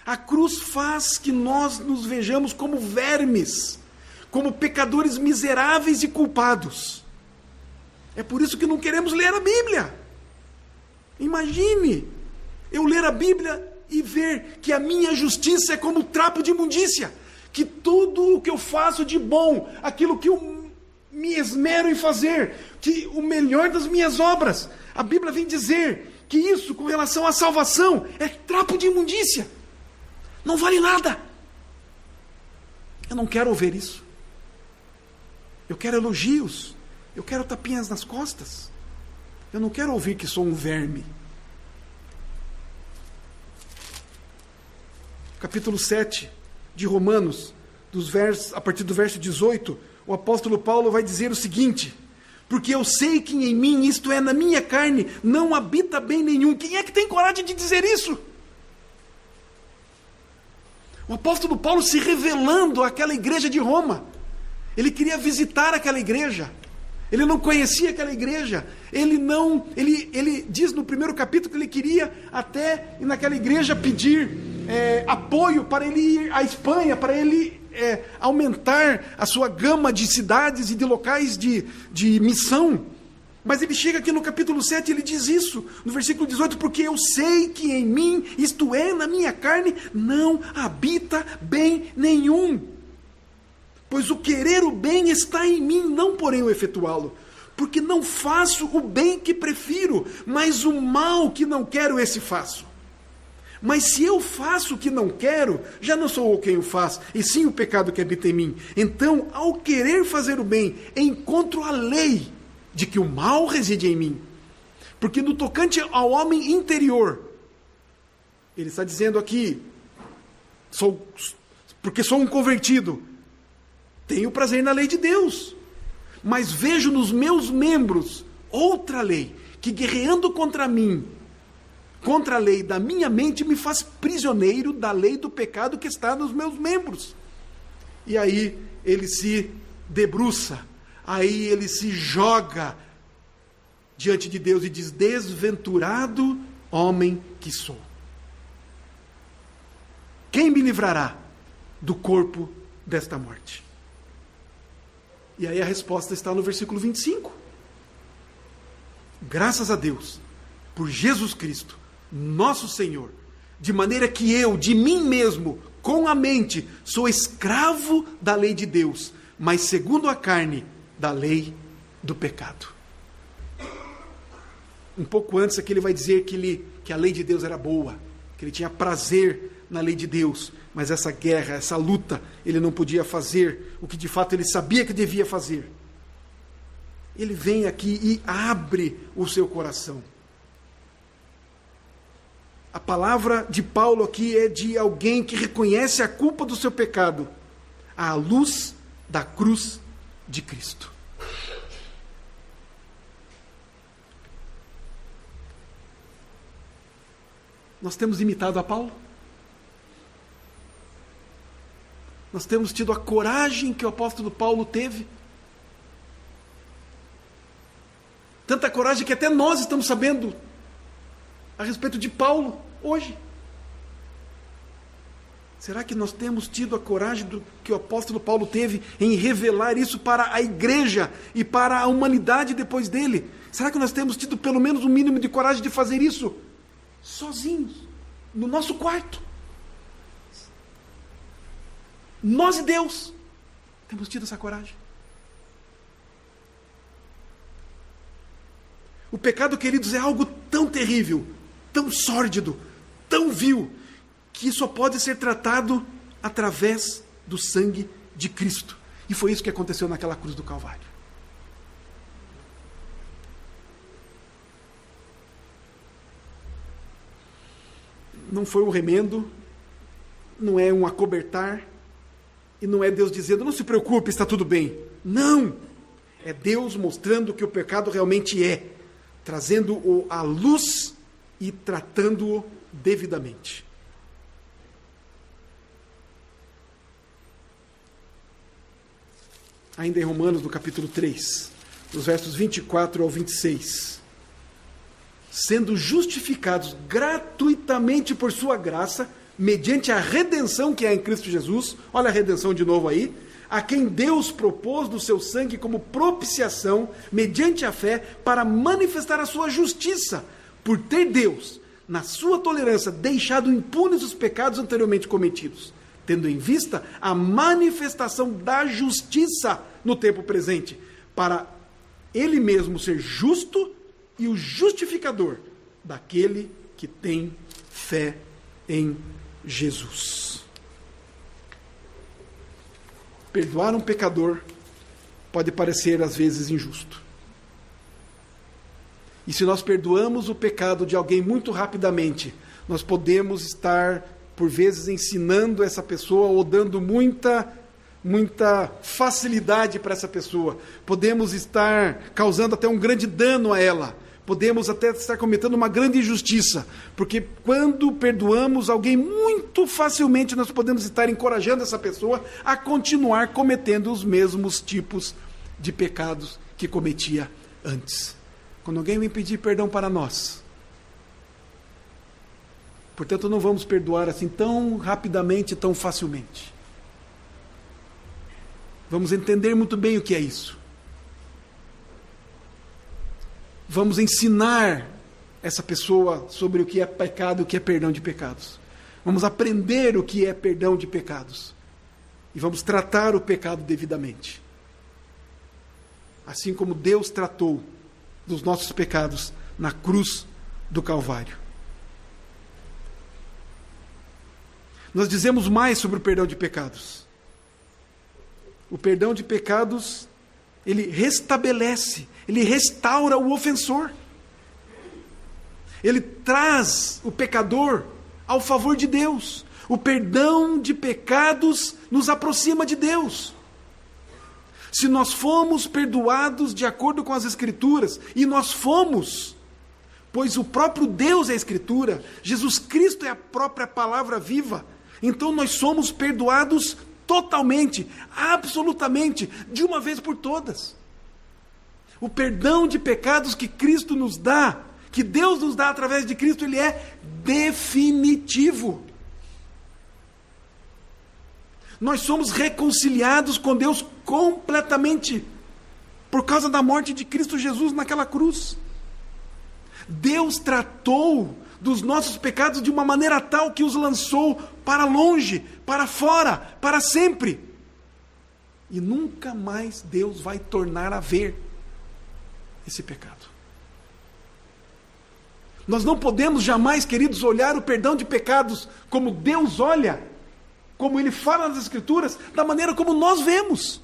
A cruz faz que nós nos vejamos como vermes, como pecadores miseráveis e culpados. É por isso que não queremos ler a Bíblia. Imagine eu ler a Bíblia e ver que a minha justiça é como trapo de imundícia, que tudo o que eu faço de bom, aquilo que eu me esmero em fazer, que o melhor das minhas obras, a Bíblia vem dizer que isso, com relação à salvação, é trapo de imundícia. Não vale nada. Eu não quero ouvir isso. Eu quero elogios. Eu quero tapinhas nas costas. Eu não quero ouvir que sou um verme. Capítulo 7 de Romanos, a partir do verso 18, o apóstolo Paulo vai dizer o seguinte: porque eu sei que em mim, isto é, na minha carne, não habita bem nenhum. Quem é que tem coragem de dizer isso? O apóstolo Paulo se revelando àquela igreja de Roma. Ele queria visitar aquela igreja. Ele não conhecia aquela igreja. Ele diz no primeiro capítulo que ele queria até ir naquela igreja pedir apoio para ele ir à Espanha, para ele aumentar a sua gama de cidades e de locais de missão. Mas ele chega aqui no capítulo 7 e ele diz isso, no versículo 18, porque eu sei que em mim, isto é, na minha carne, não habita bem nenhum. Pois o querer o bem está em mim, não porém o efetuá-lo. Porque não faço o bem que prefiro, mas o mal que não quero, esse faço. Mas se eu faço o que não quero, já não sou eu quem o faz, e sim o pecado que habita em mim. Então, ao querer fazer o bem, encontro a lei de que o mal reside em mim. Porque no tocante ao homem interior, ele está dizendo aqui, porque sou um convertido, tenho prazer na lei de Deus, mas vejo nos meus membros outra lei, que guerreando contra mim, contra a lei da minha mente, me faz prisioneiro da lei do pecado que está nos meus membros. E aí ele se debruça, aí ele se joga diante de Deus e diz: desventurado homem que sou. Quem me livrará do corpo desta morte? E aí a resposta está no versículo 25. Graças a Deus, por Jesus Cristo, nosso Senhor, de maneira que eu, de mim mesmo, com a mente, sou escravo da lei de Deus, mas segundo a carne, da lei do pecado. Um pouco antes aqui ele vai dizer que a lei de Deus era boa, que ele tinha prazer na lei de Deus, mas essa guerra, essa luta, ele não podia fazer o que de fato ele sabia que devia fazer. Ele vem aqui e abre o seu coração. A palavra de Paulo aqui é de alguém que reconhece a culpa do seu pecado à luz da cruz de Cristo. Nós temos imitado a Paulo? Nós temos tido a coragem que o apóstolo Paulo teve? Tanta coragem que até nós estamos sabendo a respeito de Paulo hoje. Será que nós temos tido a coragem do que o apóstolo Paulo teve em revelar isso para a igreja e para a humanidade depois dele? Será que nós temos tido pelo menos um mínimo de coragem de fazer isso sozinhos, no nosso quarto? Nós e Deus temos tido essa coragem. O pecado, queridos, é algo tão terrível, tão sórdido, tão vil, que só pode ser tratado através do sangue de Cristo. E foi isso que aconteceu naquela cruz do Calvário. Não foi um remendo, não é um acobertar, e não é Deus dizendo: não se preocupe, está tudo bem. Não! É Deus mostrando o que o pecado realmente é, trazendo-o à luz e tratando-o devidamente. Ainda em Romanos, no capítulo 3, nos versos 24 ao 26. Sendo justificados gratuitamente por sua graça, mediante a redenção que há em Cristo Jesus, olha a redenção de novo aí, a quem Deus propôs do seu sangue como propiciação, mediante a fé, para manifestar a sua justiça, por ter Deus, na sua tolerância, deixado impunes os pecados anteriormente cometidos, tendo em vista a manifestação da justiça no tempo presente, para ele mesmo ser justo e o justificador daquele que tem fé em Jesus. Perdoar um pecador pode parecer às vezes injusto. E se nós perdoamos o pecado de alguém muito rapidamente, nós podemos estar, por vezes, ensinando essa pessoa ou dando muita facilidade para essa pessoa. Podemos estar causando até um grande dano a ela. Podemos até estar cometendo uma grande injustiça, porque quando perdoamos alguém muito facilmente, nós podemos estar encorajando essa pessoa a continuar cometendo os mesmos tipos de pecados que cometia antes. Quando alguém vem pedir perdão para nós, portanto, não vamos perdoar assim tão rapidamente, tão facilmente. Vamos entender muito bem o que é isso. vamos ensinar essa pessoa sobre o que é pecado e o que é perdão de pecados. Vamos aprender o que é perdão de pecados. E vamos tratar o pecado devidamente. Assim como Deus tratou dos nossos pecados na cruz do Calvário. Nós dizemos mais sobre o perdão de pecados. O perdão de pecados, ele restabelece, ele restaura o ofensor. Ele traz o pecador ao favor de Deus. O perdão de pecados nos aproxima de Deus. Se nós fomos perdoados de acordo com as Escrituras, e nós fomos, pois o próprio Deus é a Escritura, Jesus Cristo é a própria palavra viva, então nós somos perdoados totalmente, absolutamente, de uma vez por todas. O perdão de pecados que Cristo nos dá, que Deus nos dá através de Cristo, ele é definitivo. Nós somos reconciliados com Deus completamente, por causa da morte de Cristo Jesus naquela cruz. Deus tratou dos nossos pecados de uma maneira tal que os lançou para longe, para fora, para sempre. E nunca mais Deus vai tornar a ver esse pecado. Nós não podemos jamais, queridos, olhar o perdão de pecados como Deus olha, como Ele fala nas Escrituras, da maneira como nós vemos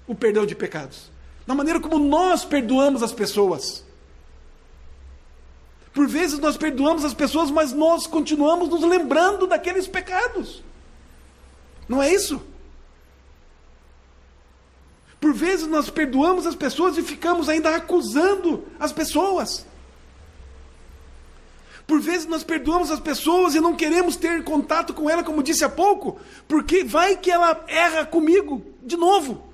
o perdão de pecados, da maneira como nós perdoamos as pessoas. Por vezes nós perdoamos as pessoas, mas nós continuamos nos lembrando daqueles pecados. Não é isso? Por vezes nós perdoamos as pessoas e ficamos ainda acusando as pessoas. Por vezes nós perdoamos as pessoas e não queremos ter contato com ela, como disse há pouco, porque vai que ela erra comigo de novo.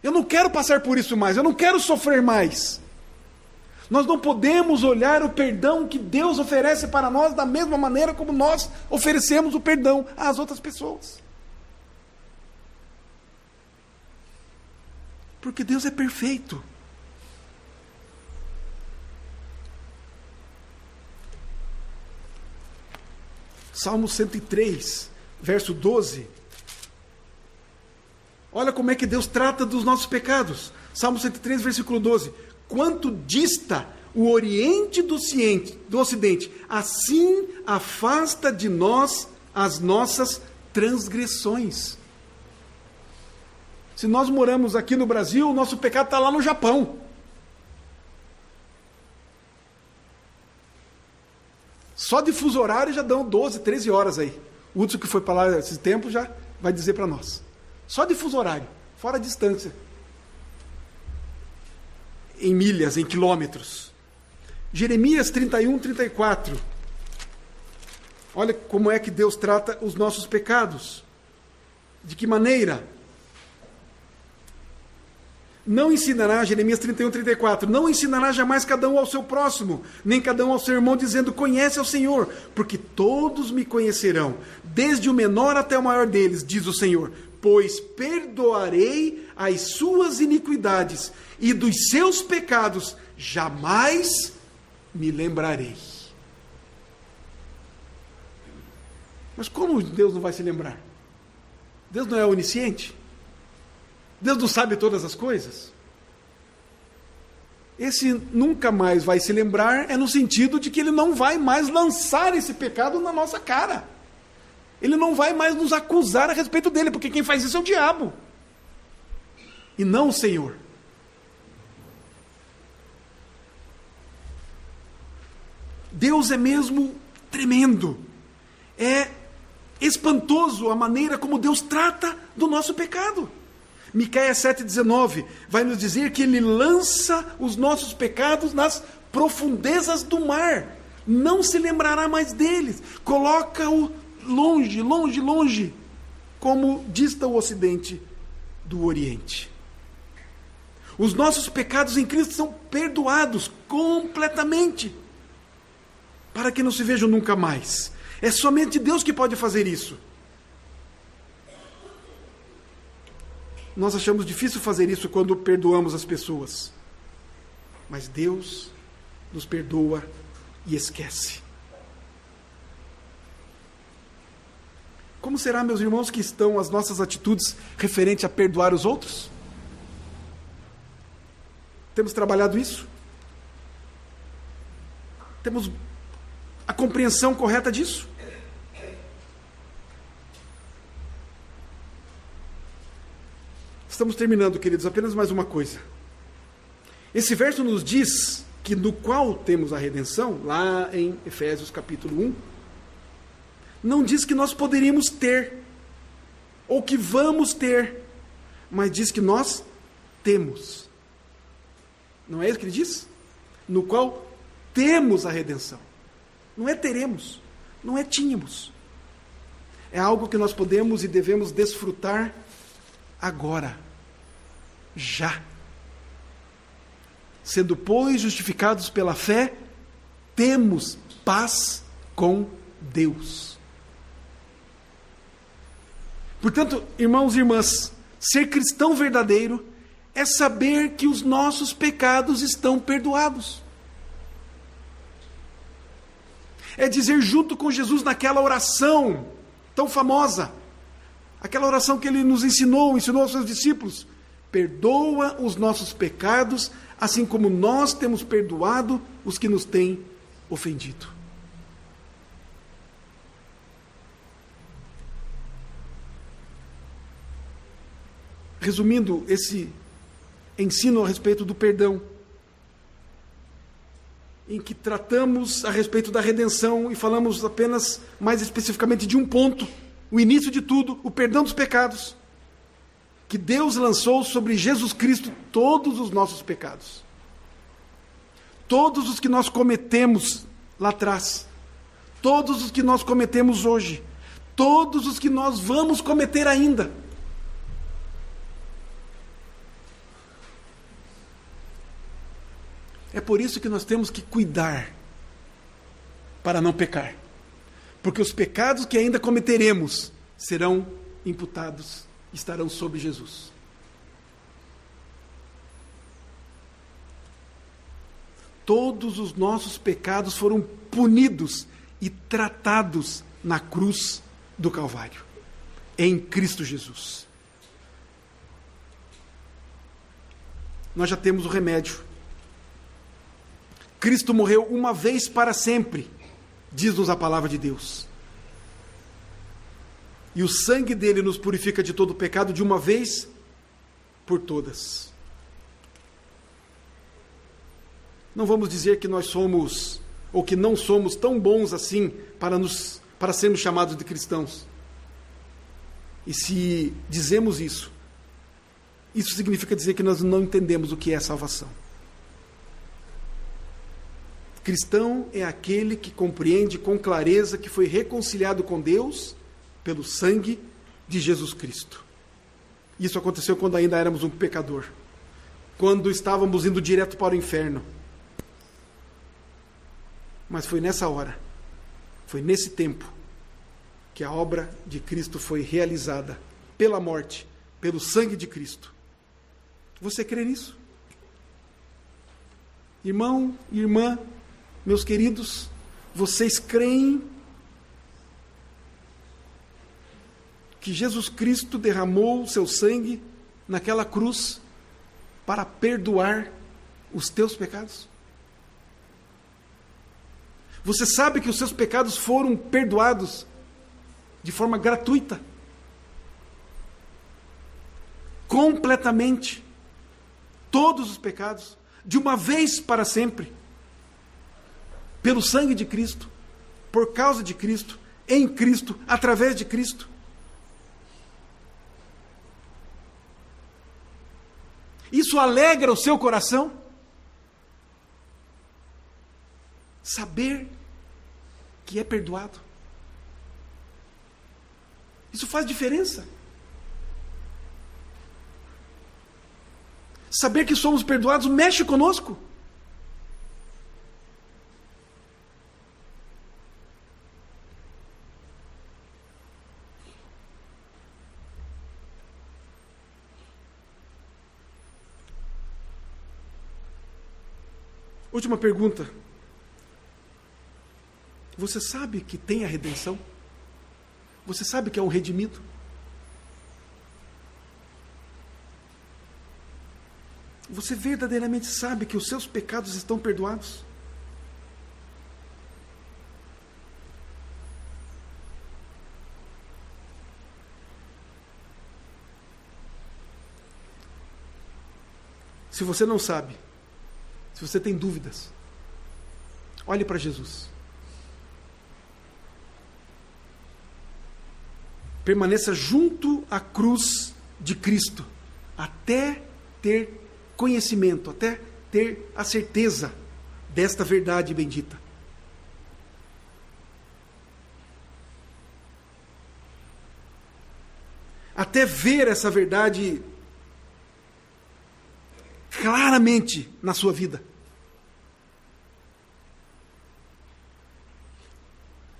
Eu não quero passar por isso mais, eu não quero sofrer mais. Nós não podemos olhar o perdão que Deus oferece para nós da mesma maneira como nós oferecemos o perdão às outras pessoas. Porque Deus é perfeito. Salmo 103, verso 12. Olha como é que Deus trata dos nossos pecados. Salmo 103, versículo 12. Quanto dista o Oriente do Ocidente, assim afasta de nós as nossas transgressões. Se nós moramos aqui no Brasil, o nosso pecado está lá no Japão. Só de fuso horário já dão 12, 13 horas aí. O Hudson que foi para lá esse tempo já vai dizer para nós. Só de fuso horário, fora a distância. Em milhas, em quilômetros. Jeremias 31, 34. Olha como é que Deus trata os nossos pecados. De que maneira? Não ensinará, Jeremias 31, 34, não ensinará jamais cada um ao seu próximo, nem cada um ao seu irmão, dizendo, conhece ao Senhor, porque todos me conhecerão, desde o menor até o maior deles, diz o Senhor, pois perdoarei as suas iniquidades, e dos seus pecados jamais me lembrarei. Mas como Deus não vai se lembrar? Deus não é onisciente? Deus não sabe todas as coisas? Esse nunca mais vai se lembrar é no sentido de que Ele não vai mais lançar esse pecado na nossa cara. Ele não vai mais nos acusar a respeito dele, porque quem faz isso é o diabo. E não o Senhor. Deus é mesmo tremendo. É espantoso a maneira como Deus trata do nosso pecado. Miqueias 7,19 vai nos dizer que Ele lança os nossos pecados nas profundezas do mar. Não se lembrará mais deles. Coloca-o longe, longe, longe, como dista o Ocidente do Oriente. Os nossos pecados em Cristo são perdoados completamente, para que não se vejam nunca mais. É somente Deus que pode fazer isso. Nós achamos difícil fazer isso quando perdoamos as pessoas. Mas Deus nos perdoa e esquece. Como será, meus irmãos, que estão as nossas atitudes referente a perdoar os outros? Temos trabalhado isso? Temos a compreensão correta disso? Estamos terminando, queridos, apenas mais uma coisa. Esse verso nos diz que no qual temos a redenção, lá em Efésios capítulo 1, não diz que nós poderíamos ter, ou que vamos ter, mas diz que nós temos. Não é isso que ele diz? No qual temos a redenção. Não é teremos, não é tínhamos. É algo que nós podemos e devemos desfrutar agora, já. Sendo, pois, justificados pela fé, temos paz com Deus. Portanto, irmãos e irmãs, ser cristão verdadeiro é saber que os nossos pecados estão perdoados. É dizer junto com Jesus naquela oração tão famosa, aquela oração que ele nos ensinou aos seus discípulos: perdoa os nossos pecados, assim como nós temos perdoado os que nos têm ofendido. Resumindo esse ensino a respeito do perdão, em que tratamos a respeito da redenção e falamos apenas mais especificamente de um ponto, o início de tudo, o perdão dos pecados, que Deus lançou sobre Jesus Cristo todos os nossos pecados. Todos os que nós cometemos lá atrás, todos os que nós cometemos hoje, todos os que nós vamos cometer ainda. É por isso que nós temos que cuidar para não pecar. Porque os pecados que ainda cometeremos serão imputados, estarão sobre Jesus. Todos os nossos pecados foram punidos e tratados na cruz do Calvário, em Cristo Jesus. Nós já temos o remédio. Cristo morreu uma vez para sempre, diz-nos a palavra de Deus. E o sangue dele nos purifica de todo o pecado de uma vez por todas. Não vamos dizer que nós somos, ou que não somos tão bons assim para sermos chamados de cristãos. E se dizemos isso significa dizer que nós não entendemos o que é salvação. Cristão é aquele que compreende com clareza que foi reconciliado com Deus pelo sangue de Jesus Cristo. Isso aconteceu quando ainda éramos um pecador, quando estávamos indo direto para o inferno. Mas foi nessa hora, foi nesse tempo, que a obra de Cristo foi realizada pela morte, pelo sangue de Cristo. Você crê nisso? Irmão e irmã, meus queridos, vocês creem que Jesus Cristo derramou o seu sangue naquela cruz para perdoar os teus pecados? Você sabe que os seus pecados foram perdoados de forma gratuita, completamente, todos os pecados, de uma vez para sempre, pelo sangue de Cristo, por causa de Cristo, em Cristo, através de Cristo. Isso alegra o seu coração? Saber que é perdoado. Isso faz diferença. Saber que somos perdoados mexe conosco. Última pergunta. Você sabe que tem a redenção? Você sabe que é um redimido? Você verdadeiramente sabe que os seus pecados estão perdoados? Se você não sabe, se você tem dúvidas, olhe para Jesus. Permaneça junto à cruz de Cristo, até ter conhecimento, até ter a certeza desta verdade bendita. Até ver essa verdade claramente na sua vida.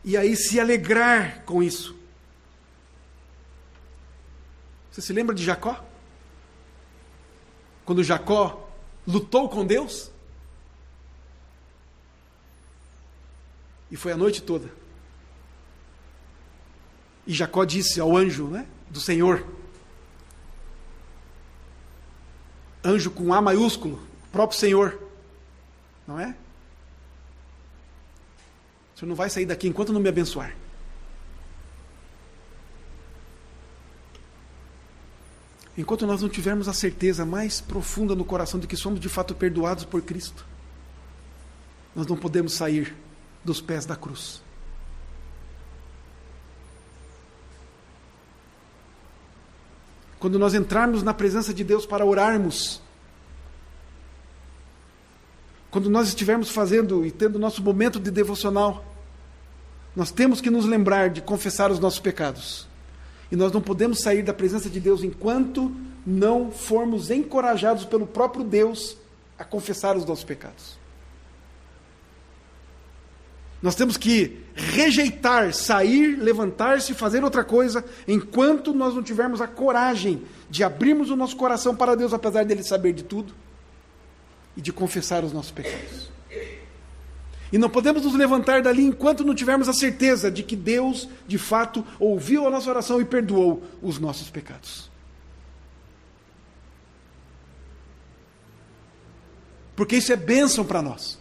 E aí se alegrar com isso. Você se lembra de Jacó? Quando Jacó lutou com Deus? E foi a noite toda. E Jacó disse ao anjo, do Senhor, anjo com A maiúsculo, próprio Senhor, não é? O Senhor não vai sair daqui enquanto não me abençoar. Enquanto nós não tivermos a certeza mais profunda no coração de que somos de fato perdoados por Cristo, nós não podemos sair dos pés da cruz. Quando nós entrarmos na presença de Deus para orarmos, quando nós estivermos fazendo e tendo nosso momento de devocional, nós temos que nos lembrar de confessar os nossos pecados. E nós não podemos sair da presença de Deus enquanto não formos encorajados pelo próprio Deus a confessar os nossos pecados. Nós temos que rejeitar, sair, levantar-se e fazer outra coisa enquanto nós não tivermos a coragem de abrirmos o nosso coração para Deus, apesar dele saber de tudo, e de confessar os nossos pecados. E não podemos nos levantar dali enquanto não tivermos a certeza de que Deus, de fato, ouviu a nossa oração e perdoou os nossos pecados. Porque isso é bênção para nós.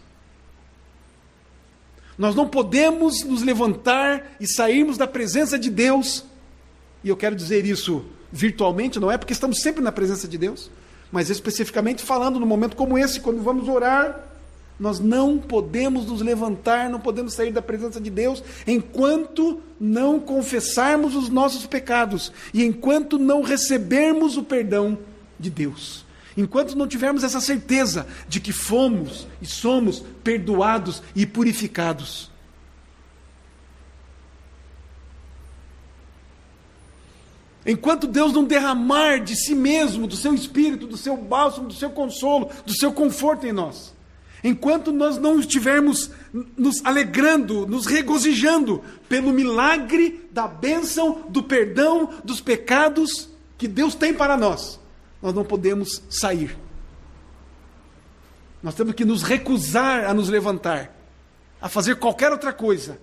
Nós não podemos nos levantar e sairmos da presença de Deus, e eu quero dizer isso virtualmente, não é porque estamos sempre na presença de Deus, mas especificamente falando num momento como esse, quando vamos orar, nós não podemos nos levantar, não podemos sair da presença de Deus enquanto não confessarmos os nossos pecados e enquanto não recebermos o perdão de Deus. Enquanto não tivermos essa certeza de que fomos e somos perdoados e purificados. Enquanto Deus não derramar de si mesmo, do seu espírito, do seu bálsamo, do seu consolo, do seu conforto em nós. Enquanto nós não estivermos nos alegrando, nos regozijando pelo milagre da bênção, do perdão, dos pecados que Deus tem para nós, nós não podemos sair. Nós temos que nos recusar a nos levantar, a fazer qualquer outra coisa,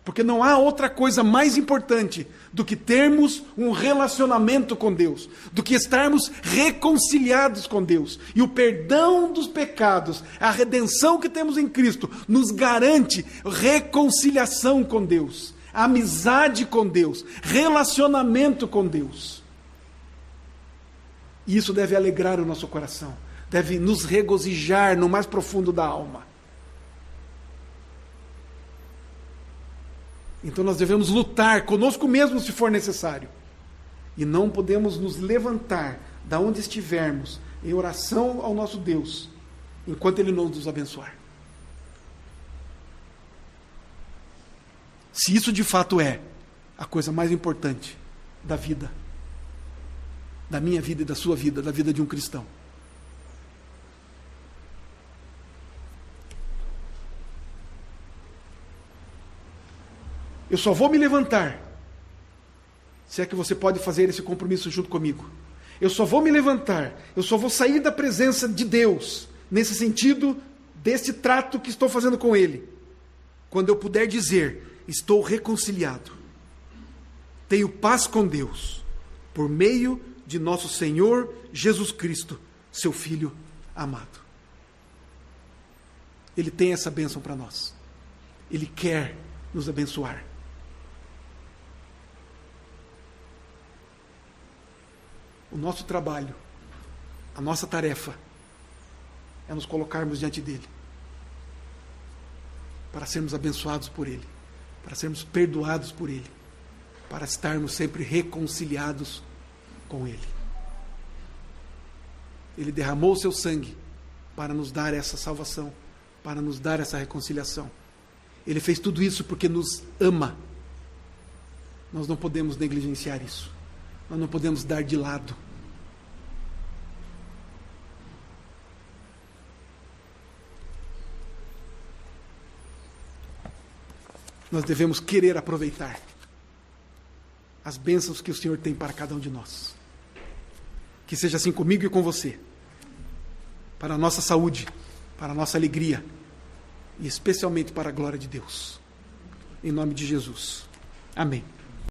porque não há outra coisa mais importante do que termos um relacionamento com Deus, do que estarmos reconciliados com Deus. E o perdão dos pecados, a redenção que temos em Cristo, nos garante reconciliação com Deus, amizade com Deus, relacionamento com Deus. E isso deve alegrar o nosso coração, deve nos regozijar no mais profundo da alma. Então nós devemos lutar conosco mesmo se for necessário. E não podemos nos levantar da onde estivermos em oração ao nosso Deus, enquanto Ele não nos abençoar. Se isso de fato é a coisa mais importante da vida, da minha vida e da sua vida, da vida de um cristão. Eu só vou me levantar, se é que você pode fazer esse compromisso junto comigo. Eu só vou me levantar, eu só vou sair da presença de Deus, nesse sentido desse trato que estou fazendo com Ele, quando eu puder dizer, estou reconciliado, tenho paz com Deus, por meio de nosso Senhor Jesus Cristo, seu Filho amado. Ele tem essa bênção para nós. Ele quer nos abençoar. O nosso trabalho, a nossa tarefa, é nos colocarmos diante dele, para sermos abençoados por ele, para sermos perdoados por ele, para estarmos sempre reconciliados com ele. Ele derramou o seu sangue para nos dar essa salvação, para nos dar essa reconciliação. Ele fez tudo isso porque nos ama. Nós não podemos negligenciar isso. Nós não podemos dar de lado. Nós devemos querer aproveitar as bênçãos que o Senhor tem para cada um de nós. Que seja assim comigo e com você, para a nossa saúde, para a nossa alegria, e especialmente para a glória de Deus. Em nome de Jesus. Amém.